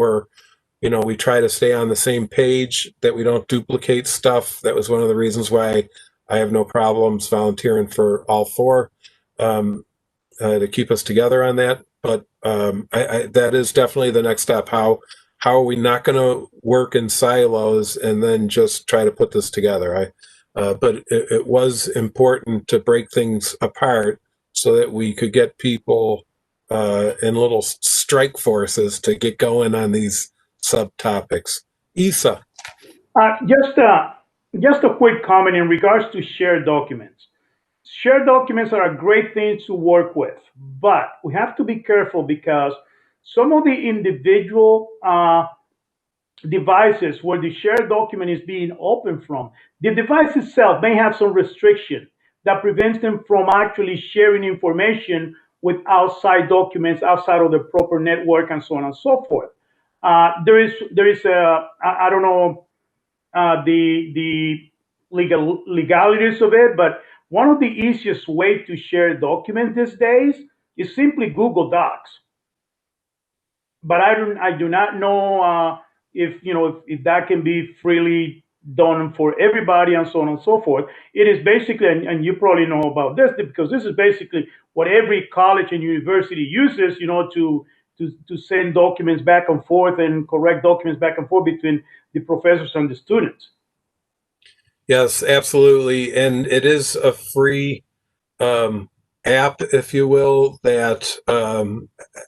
we try to stay on the same page, that we don't duplicate stuff. That was one of the reasons why I have no problems volunteering for all 4 to keep us together on that. But that is definitely the next step. How are we not going to work in silos and then just try to put this together? But it was important to break things apart so that we could get people in little strike forces to get going on these subtopics. Isa. Just a quick comment in regards to shared documents. Shared documents are a great thing to work with, but we have to be careful because some of the individual devices where the shared document is being opened from, the device itself may have some restriction that prevents them from actually sharing information with outside documents outside of the proper network and so on and so forth. There is I don't know the legalities of it, but one of the easiest way to share documents these days is simply Google Docs. But I do not know if that can be freely done for everybody and so on and so forth. It is basically, and you probably know about this because this is basically what every college and university uses, to send documents back and forth and correct documents back and forth between the professors and the students. Yes, absolutely. And it is a free app, if you will, that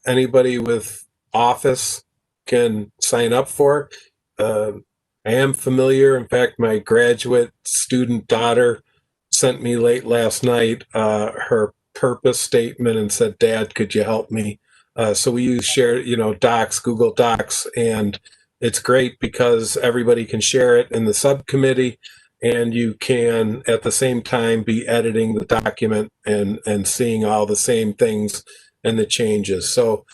anybody with Office can sign up for. I am familiar. In fact, my graduate student daughter sent me late last night her purpose statement and said, "Dad, could you help me?" So we use Docs, Google Docs, and it's great because everybody can share it in the subcommittee, and you can at the same time be editing the document and seeing all the same things and the changes. So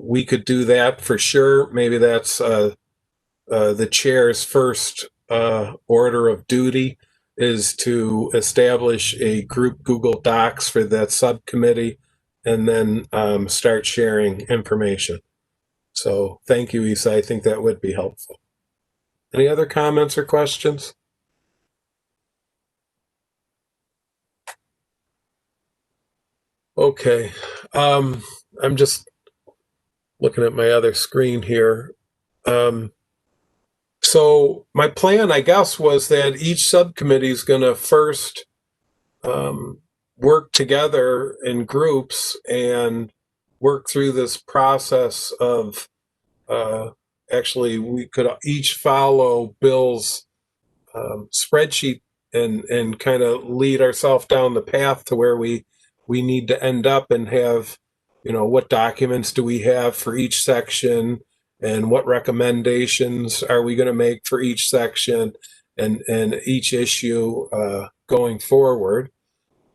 we could do that for sure. Maybe that's the chair's first order of duty is to establish a group Google Docs for that subcommittee and then start sharing information. So thank you, Isa. I think that would be helpful. Any other comments or questions? Okay. I'm just looking at my other screen here. So my plan, I guess, was that each subcommittee is going to first work together in groups and work through this process of actually we could each follow Bill's spreadsheet and kind of lead ourselves down the path to where we need to end up and have, what documents do we have for each section and what recommendations are we going to make for each section and each issue going forward.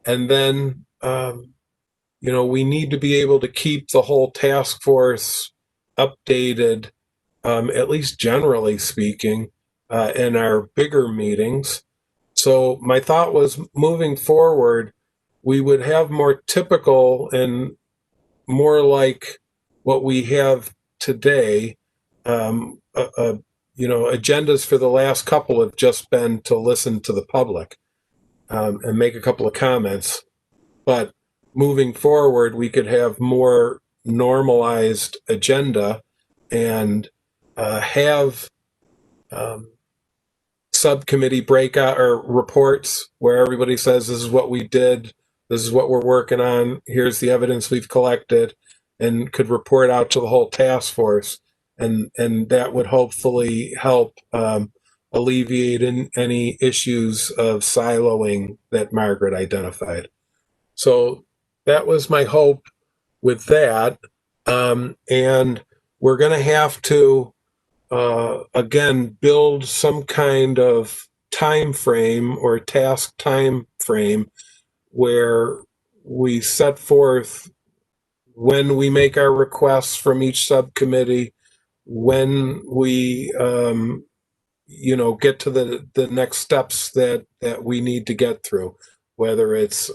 And then, we need to be able to keep the whole task force updated, at least generally speaking, in our bigger meetings. So my thought was moving forward, we would have more typical and more like what we have today. Agendas for the last couple have just been to listen to the public and make a couple of comments. But moving forward, we could have more normalized agenda and have subcommittee breakout or reports where everybody says, this is what we did, this is what we're working on, here's the evidence we've collected, and could report out to the whole task force. And that would hopefully help alleviate any issues of siloing that Margaret identified. So that was my hope with that. And we're going to have to, again, build some kind of time frame or task time frame where we set forth when we make our requests from each subcommittee, when we, get to the next steps that we need to get through, whether it's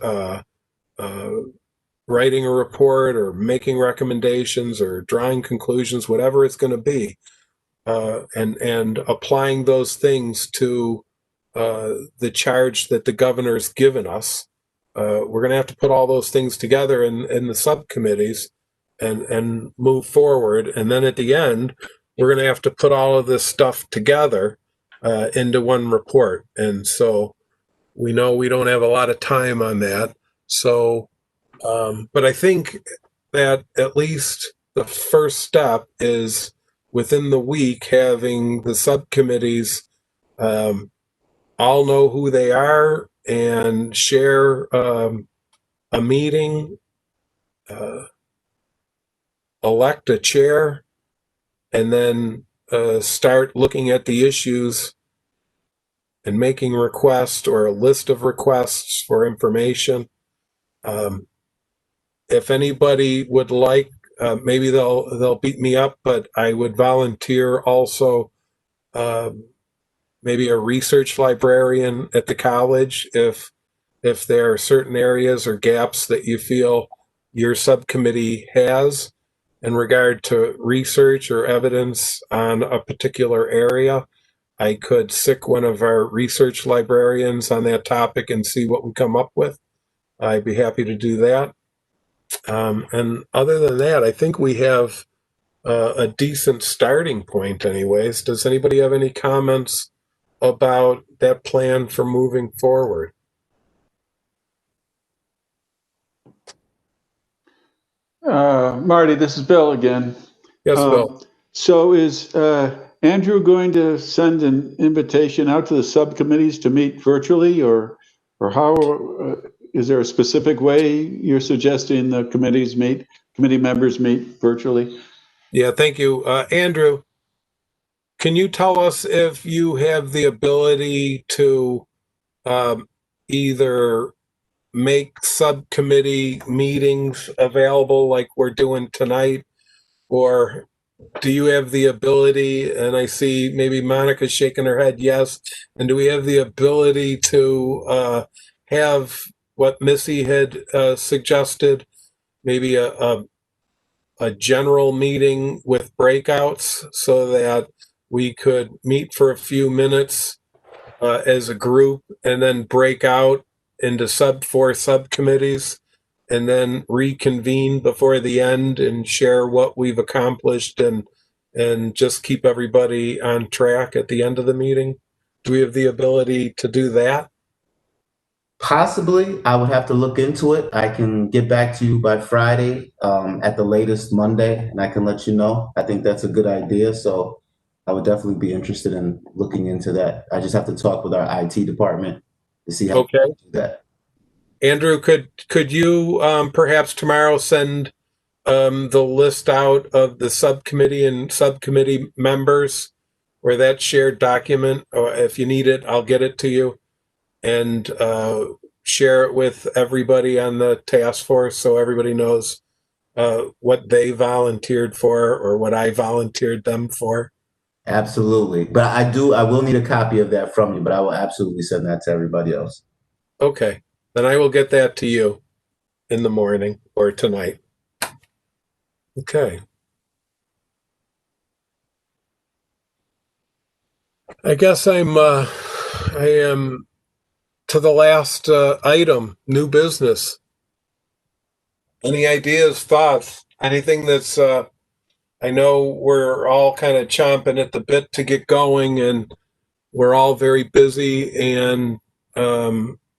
writing a report or making recommendations or drawing conclusions, whatever it's going to be, and applying those things to the charge that the governor's given us. We're going to have to put all those things together in the subcommittees and move forward. And then at the end, we're going to have to put all of this stuff together into one report. And so we know we don't have a lot of time on that. So, but I think that at least the first step is within the week having the subcommittees all know who they are and share a meeting, elect a chair, and then start looking at the issues and making requests or a list of requests for information. If anybody would like, maybe they'll beat me up, but I would volunteer also maybe a research librarian at the college if there are certain areas or gaps that you feel your subcommittee has in regard to research or evidence on a particular area. I could sic one of our research librarians on that topic and see what we come up with. I'd be happy to do that. And other than that, I think we have a decent starting point anyways. Does anybody have any comments about that plan for moving forward? Marty, this is Bill again. Yes, Bill. So is Andrew going to send an invitation out to the subcommittees to meet virtually, or how? Is there a specific way you're suggesting the committee members meet virtually? Yeah, thank you. Andrew, can you tell us if you have the ability to either make subcommittee meetings available like we're doing tonight, or do you have the ability, and I see maybe Monica's shaking her head yes, and do we have the ability to have what Missy had suggested, maybe a general meeting with breakouts so that we could meet for a few minutes as a group and then break out into four subcommittees and then reconvene before the end and share what we've accomplished and and just keep everybody on track at the end of the meeting? Do we have the ability to do that? Possibly, I would have to look into it. I can get back to you by Friday, at the latest Monday, and I can let you know. I think that's a good idea. So I would definitely be interested in looking into that. I just have to talk with our IT department to see how Okay. to do that. Andrew, could you perhaps tomorrow send the list out of the subcommittee and subcommittee members, or that shared document? Or if you need it, I'll get it to you, and share it with everybody on the task force so everybody knows what they volunteered for or what I volunteered them for. Absolutely. But I will need a copy of that from you, but I will absolutely send that to everybody else. Okay, then I will get that to you in the morning or tonight. Okay. I guess I am to the last item, new business. Any ideas, thoughts, anything that's, I know we're all kind of chomping at the bit to get going, and we're all very busy, and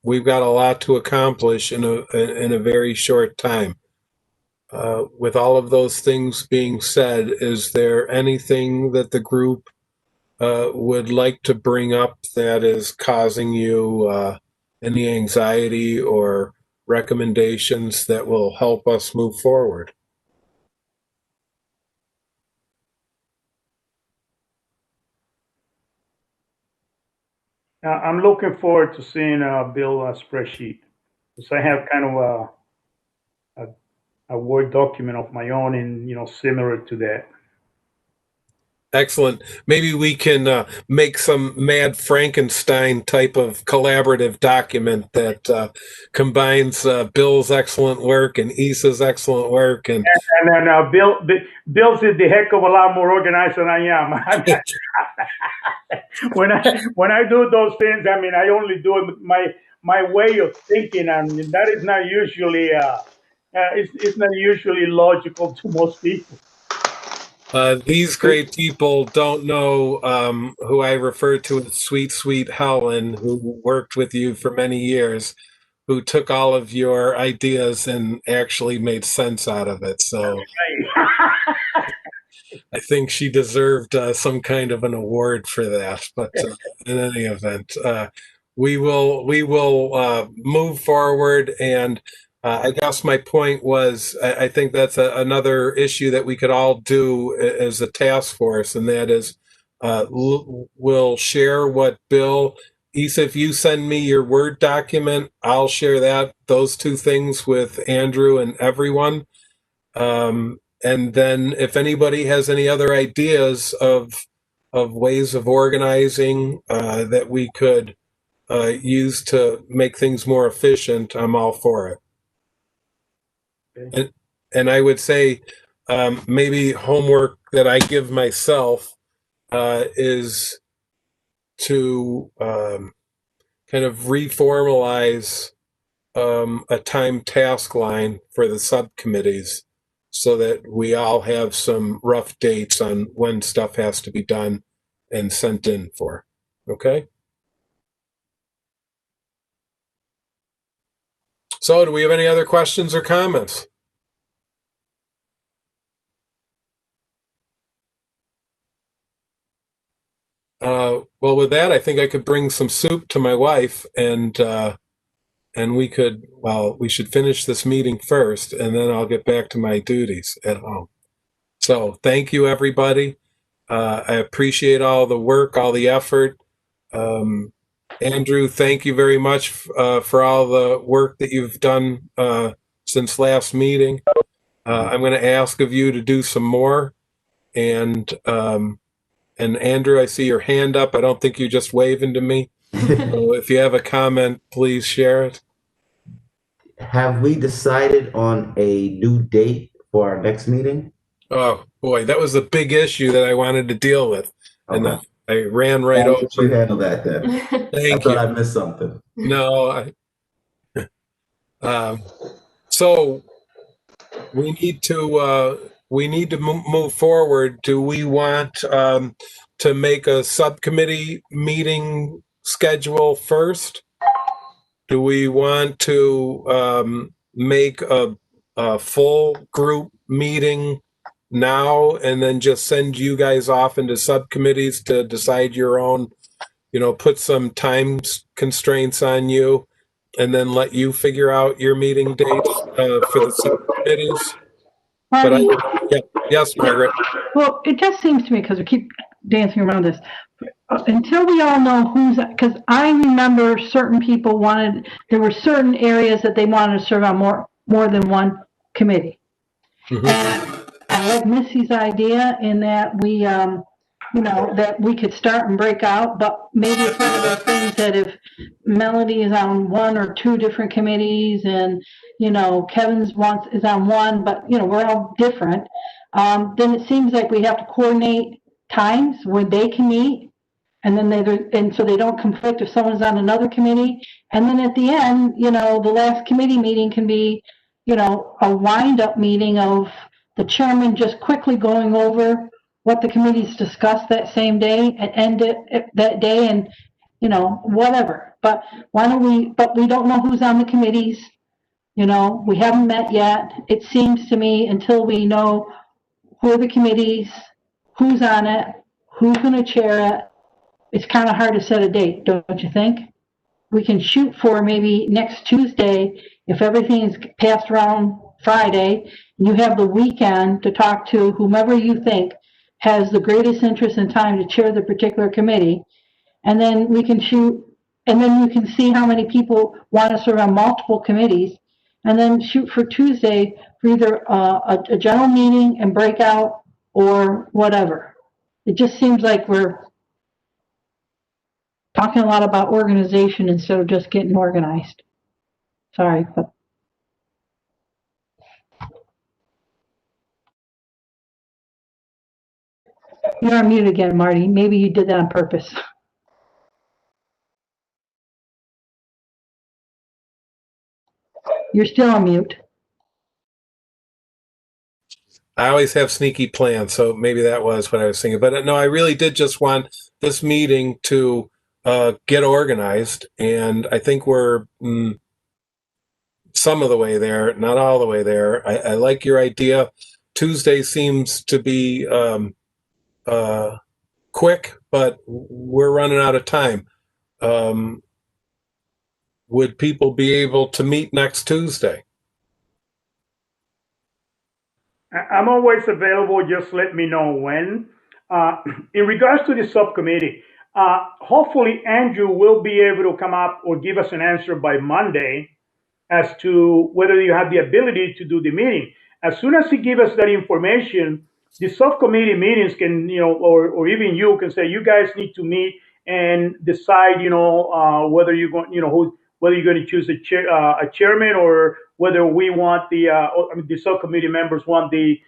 we've got a lot to accomplish in a very short time. With all of those things being said, is there anything that the group would like to bring up that is causing you any anxiety or recommendations that will help us move forward? I'm looking forward to seeing Bill spreadsheet, because I have kind of a Word document of my own, and similar to that. Excellent. Maybe we can make some Mad Frankenstein type of collaborative document that combines Bill's excellent work and Issa's excellent work. And then Bill's is the heck of a lot more organized than I am. When I do those things, I mean, I only do it my way of thinking, and that is not usually it's not usually logical to most people. these great people don't know who I refer to as Sweet, Sweet Helen, who worked with you for many years, who took all of your ideas and actually made sense out of it. So I think she deserved some kind of an award for that. But in any event, we will move forward. And I guess my point was, I think that's another issue that we could all do as a task force, and that is we'll share what Bill. Issa, if you send me your Word document, I'll share those two things with Andrew and everyone. And then if anybody has any other ideas of ways of organizing that we could use to make things more efficient, I'm all for it. Okay. And I would say maybe homework that I give myself is to kind of reformalize a time task line for the subcommittees, so that we all have some rough dates on when stuff has to be done and sent in for. Okay? So do we have any other questions or comments? Well, with that, I think I could bring some soup to my wife, and we should finish this meeting first, and then I'll get back to my duties at home. So thank you, everybody. I appreciate all the work, all the effort. Andrew, thank you very much for all the work that you've done since last meeting. I'm going to ask of you to do some more. And Andrew, I see your hand up. I don't think you're just waving to me. So if you have a comment, please share it. Have we decided on a new date for our next meeting? Oh boy, that was a big issue that I wanted to deal with, and Okay. I ran right over. You handle that then. Thank you. I thought I missed something. No, so we need to we need to move forward. Do we want to make a subcommittee meeting schedule first? Do we want to make a full group meeting now and then just send you guys off into subcommittees to decide your own, put some time constraints on you and then let you figure out your meeting dates for the subcommittees? Marty, Yes, Margaret. well, it just seems to me, because we keep dancing around this, until we all know because I remember certain people there were certain areas that they wanted to serve on more than one committee. Mhm. And I like Missy's idea in that we, that we could start and break out, but maybe it's one of those things that if Melody is on one or two different committees and, Kevin's is on one, but, we're all different, then it seems like we have to coordinate times where they can meet. And then so they don't conflict if someone's on another committee. And then at the end, the last committee meeting can be, a wind-up meeting of the chairman just quickly going over what the committees discussed that same day and end it that day and, whatever. But we don't know who's on the committees. We haven't met yet. It seems to me until we know who are the committees, who's on it, who's going to chair it, it's kind of hard to set a date, don't you think? We can shoot for maybe next Tuesday if everything is passed around Friday. You have the weekend to talk to whomever you think has the greatest interest and time to chair the particular committee. And then we can shoot, and then you can see how many people want to serve on multiple committees. And then shoot for Tuesday for either a general meeting and breakout or whatever. It just seems like we're talking a lot about organization instead of just getting organized. Sorry, but. You're on mute again, Marty. Maybe you did that on purpose. You're still on mute. I always have sneaky plans, so maybe that was what I was thinking. But no, I really did just want this meeting to get organized, and I think we're some of the way there, not all the way there. I like your idea. Tuesday seems to be quick, but we're running out of time. Would people be able to meet next Tuesday? I'm always available. Just let me know when. In regards to the subcommittee, hopefully Andrew will be able to come up or give us an answer by Monday as to whether you have the ability to do the meeting. As soon as he gives us that information, the subcommittee meetings can, or even you can say, you guys need to meet and decide, whether you're going, whether you're going to choose a chairman or whether we want the subcommittee members want the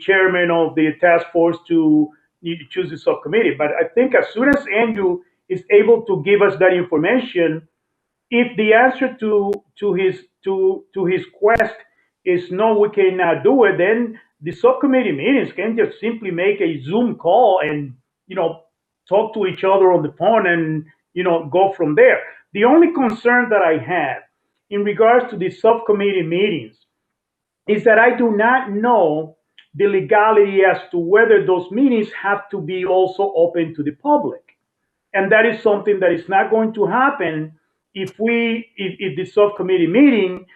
chairman of the task force to choose the subcommittee. But I think as soon as Andrew is able to give us that information, if the answer to his quest is no, we cannot do it, then the subcommittee meetings can just simply make a Zoom call and talk to each other on the phone and go from there. The only concern that I have in regards to the subcommittee meetings is that I do not know the legality as to whether those meetings have to be also open to the public. And that is something that is not going to happen if the subcommittee meeting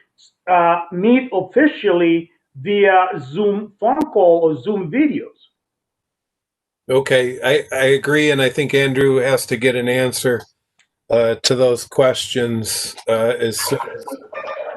meet officially via Zoom phone call or Zoom videos. Okay, I agree, and I think Andrew has to get an answer to those questions as soon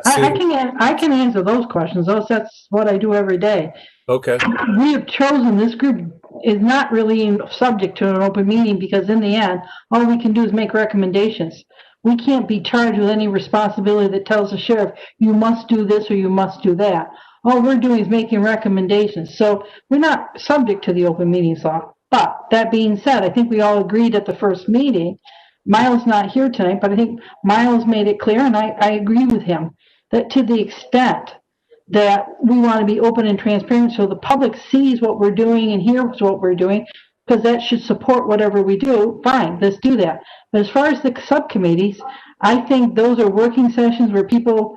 I can answer those questions. That's what I do every day. Okay. We have chosen, this group is not really subject to an open meeting because in the end, all we can do is make recommendations. We can't be charged with any responsibility that tells the sheriff, you must do this or you must do that. All we're doing is making recommendations. So we're not subject to the open meetings law. But that being said, I think we all agreed at the first meeting, Miles not here tonight, but I think Miles made it clear, and I agree with him, that to the extent that we want to be open and transparent so the public sees what we're doing and hears what we're doing, because that should support whatever we do. Fine, let's do that. But as far as the subcommittees, I think those are working sessions where people,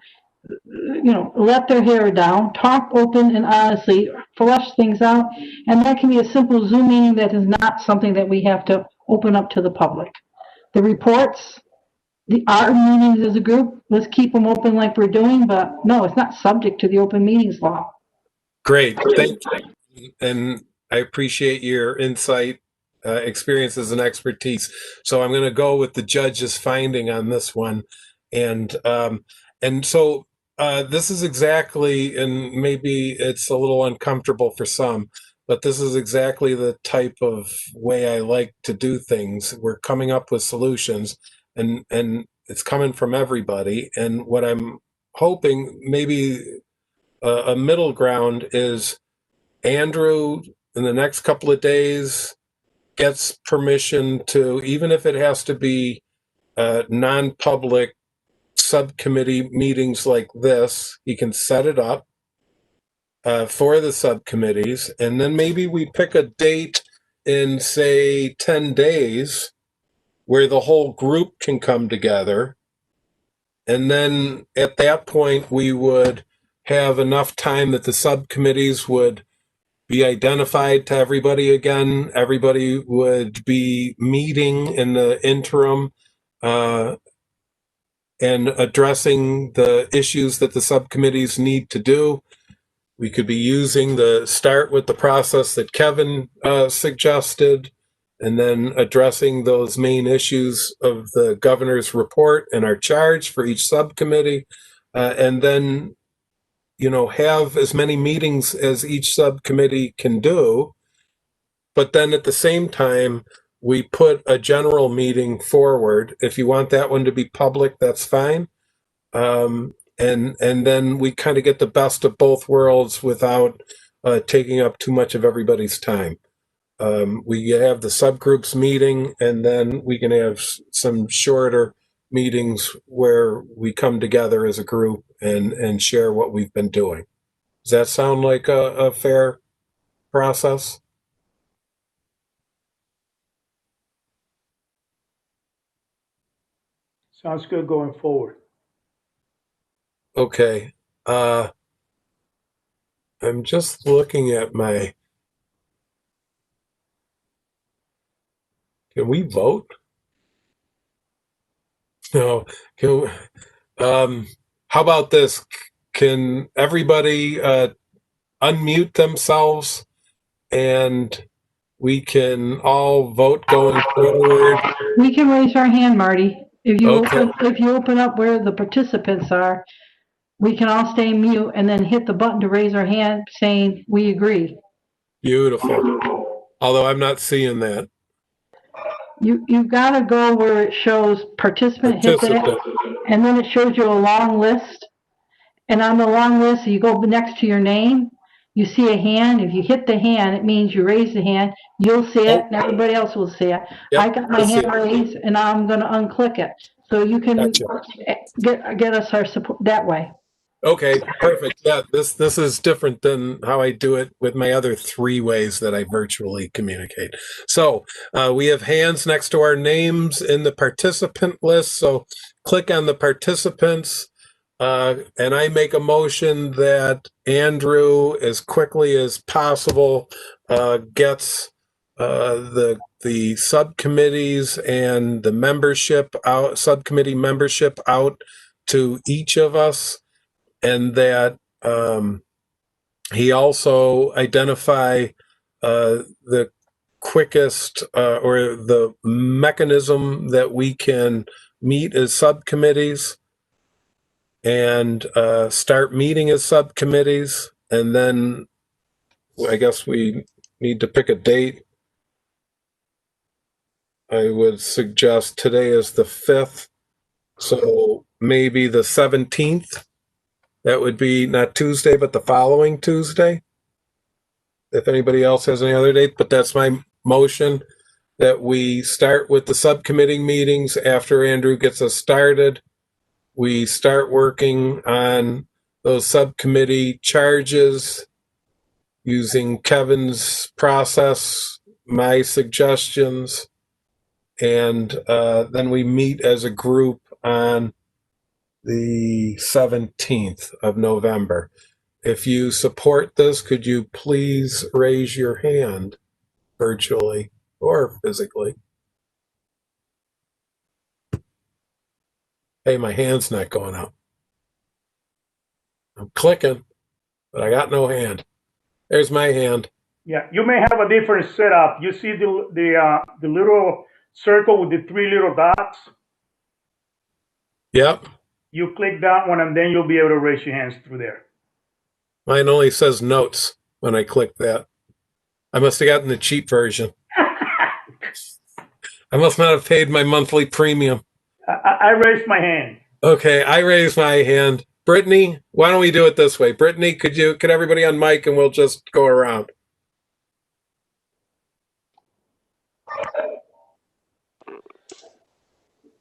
let their hair down, talk open and honestly, flush things out, and that can be a simple Zoom meeting that is not something that we have to open up to the public. The reports, our meetings as a group, let's keep them open like we're doing, but no, it's not subject to the open meetings law. Great, thank you. And I appreciate your insight, experiences, and expertise. So I'm going to go with the judge's finding on this one. And so this is exactly, and maybe it's a little uncomfortable for some, but this is exactly the type of way I like to do things. We're coming up with solutions, and it's coming from everybody. And what I'm hoping, maybe a middle ground, is Andrew in the next couple of days gets permission to, even if it has to be non-public subcommittee meetings like this, he can set it up for the subcommittees, and then maybe we pick a date in, say, 10 days where the whole group can come together. And then at that point, we would have enough time that the subcommittees would be identified to everybody again. Everybody would be meeting in the interim and addressing the issues that the subcommittees need to do. We could be using start with the process that Kevin suggested, and then addressing those main issues of the governor's report and our charge for each subcommittee, and then have as many meetings as each subcommittee can do. But then at the same time, we put a general meeting forward. If you want that one to be public, that's fine. And then we kind of get the best of both worlds without taking up too much of everybody's time. We have the subgroups meeting, and then we can have some shorter meetings where we come together as a group and share what we've been doing. Does that sound like a fair process? Sounds good going forward. Okay. I'm just looking at can we vote? No. How about this? Can everybody unmute themselves and we can all vote going forward? We can raise our hand, Marty. If you Okay. if you open up where the participants are, we can all stay mute and then hit the button to raise our hand saying we agree. Beautiful. Although I'm not seeing that. You've got to go where it shows participant, hit that, and then it shows you a long list. And on the long list, you go next to your name, you see a hand. If you hit the hand, it means you raise the hand. You'll see it, and everybody else will see it. Yep, I got my hand raised, and I'm going to unclick it. So you can get us our support that way. Okay, perfect. Yeah, this is different than how I do it with my other 3 ways that I virtually communicate. So we have hands next to our names in the participant list. So click on the participants, and I make a motion that Andrew, as quickly as possible, gets the subcommittees and the membership out, subcommittee membership out to each of us. And that he also identify the quickest or the mechanism that we can meet as subcommittees and start meeting as subcommittees. And then I guess we need to pick a date. I would suggest today is the 5th, so maybe the 17th. That would be not Tuesday, but the following Tuesday. If anybody else has any other date, but that's my motion, that we start with the subcommittee meetings after Andrew gets us started. We start working on those subcommittee charges using Kevin's process, my suggestions, and then we meet as a group on the 17th of November. If you support this, could you please raise your hand virtually or physically? Hey, my hand's not going up. I'm clicking, but I got no hand. There's my hand. Yeah, you may have a different setup. You see the little circle with the 3 little dots? Yep. You click that one and then you'll be able to raise your hands through there. Mine only says notes when I click that. I must have gotten the cheap version. I must not have paid my monthly premium. I raised my hand. Okay, I raised my hand. Brittany, why don't we do it this way? Brittany, could everybody on mic and we'll just go around.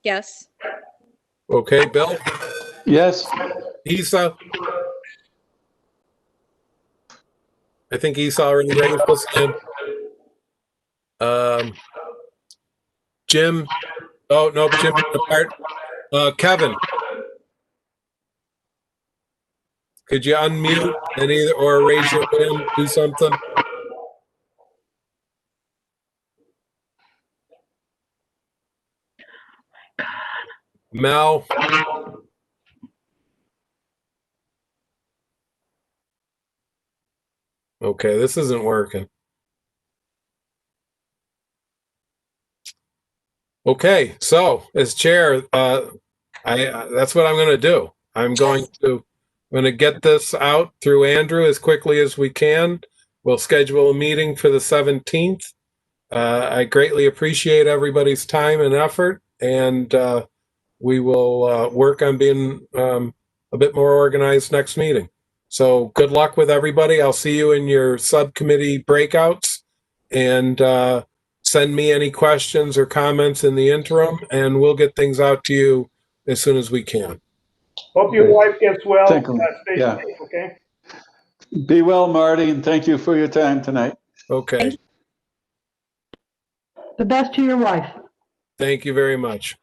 Yes. Okay, Bill? Yes. Isa? I think Isa already raised his hand. Jim? Oh, no, Jim, apart. Kevin? Could you unmute and or raise your hand, do something? Mel? Okay, this isn't working. Okay, so as chair, that's what I'm going to do. I'm going to get this out through Andrew as quickly as we can. We'll schedule a meeting for the 17th. I greatly appreciate everybody's time and effort, and we will work on being a bit more organized next meeting. So good luck with everybody. I'll see you in your subcommittee breakouts, and send me any questions or comments in the interim, and we'll get things out to you as soon as we can. Hope your wife gets well. Thank you. Stay Yeah. safe, okay? Be well, Marty, and thank you for your time tonight. Okay. The best to your wife. Thank you very much.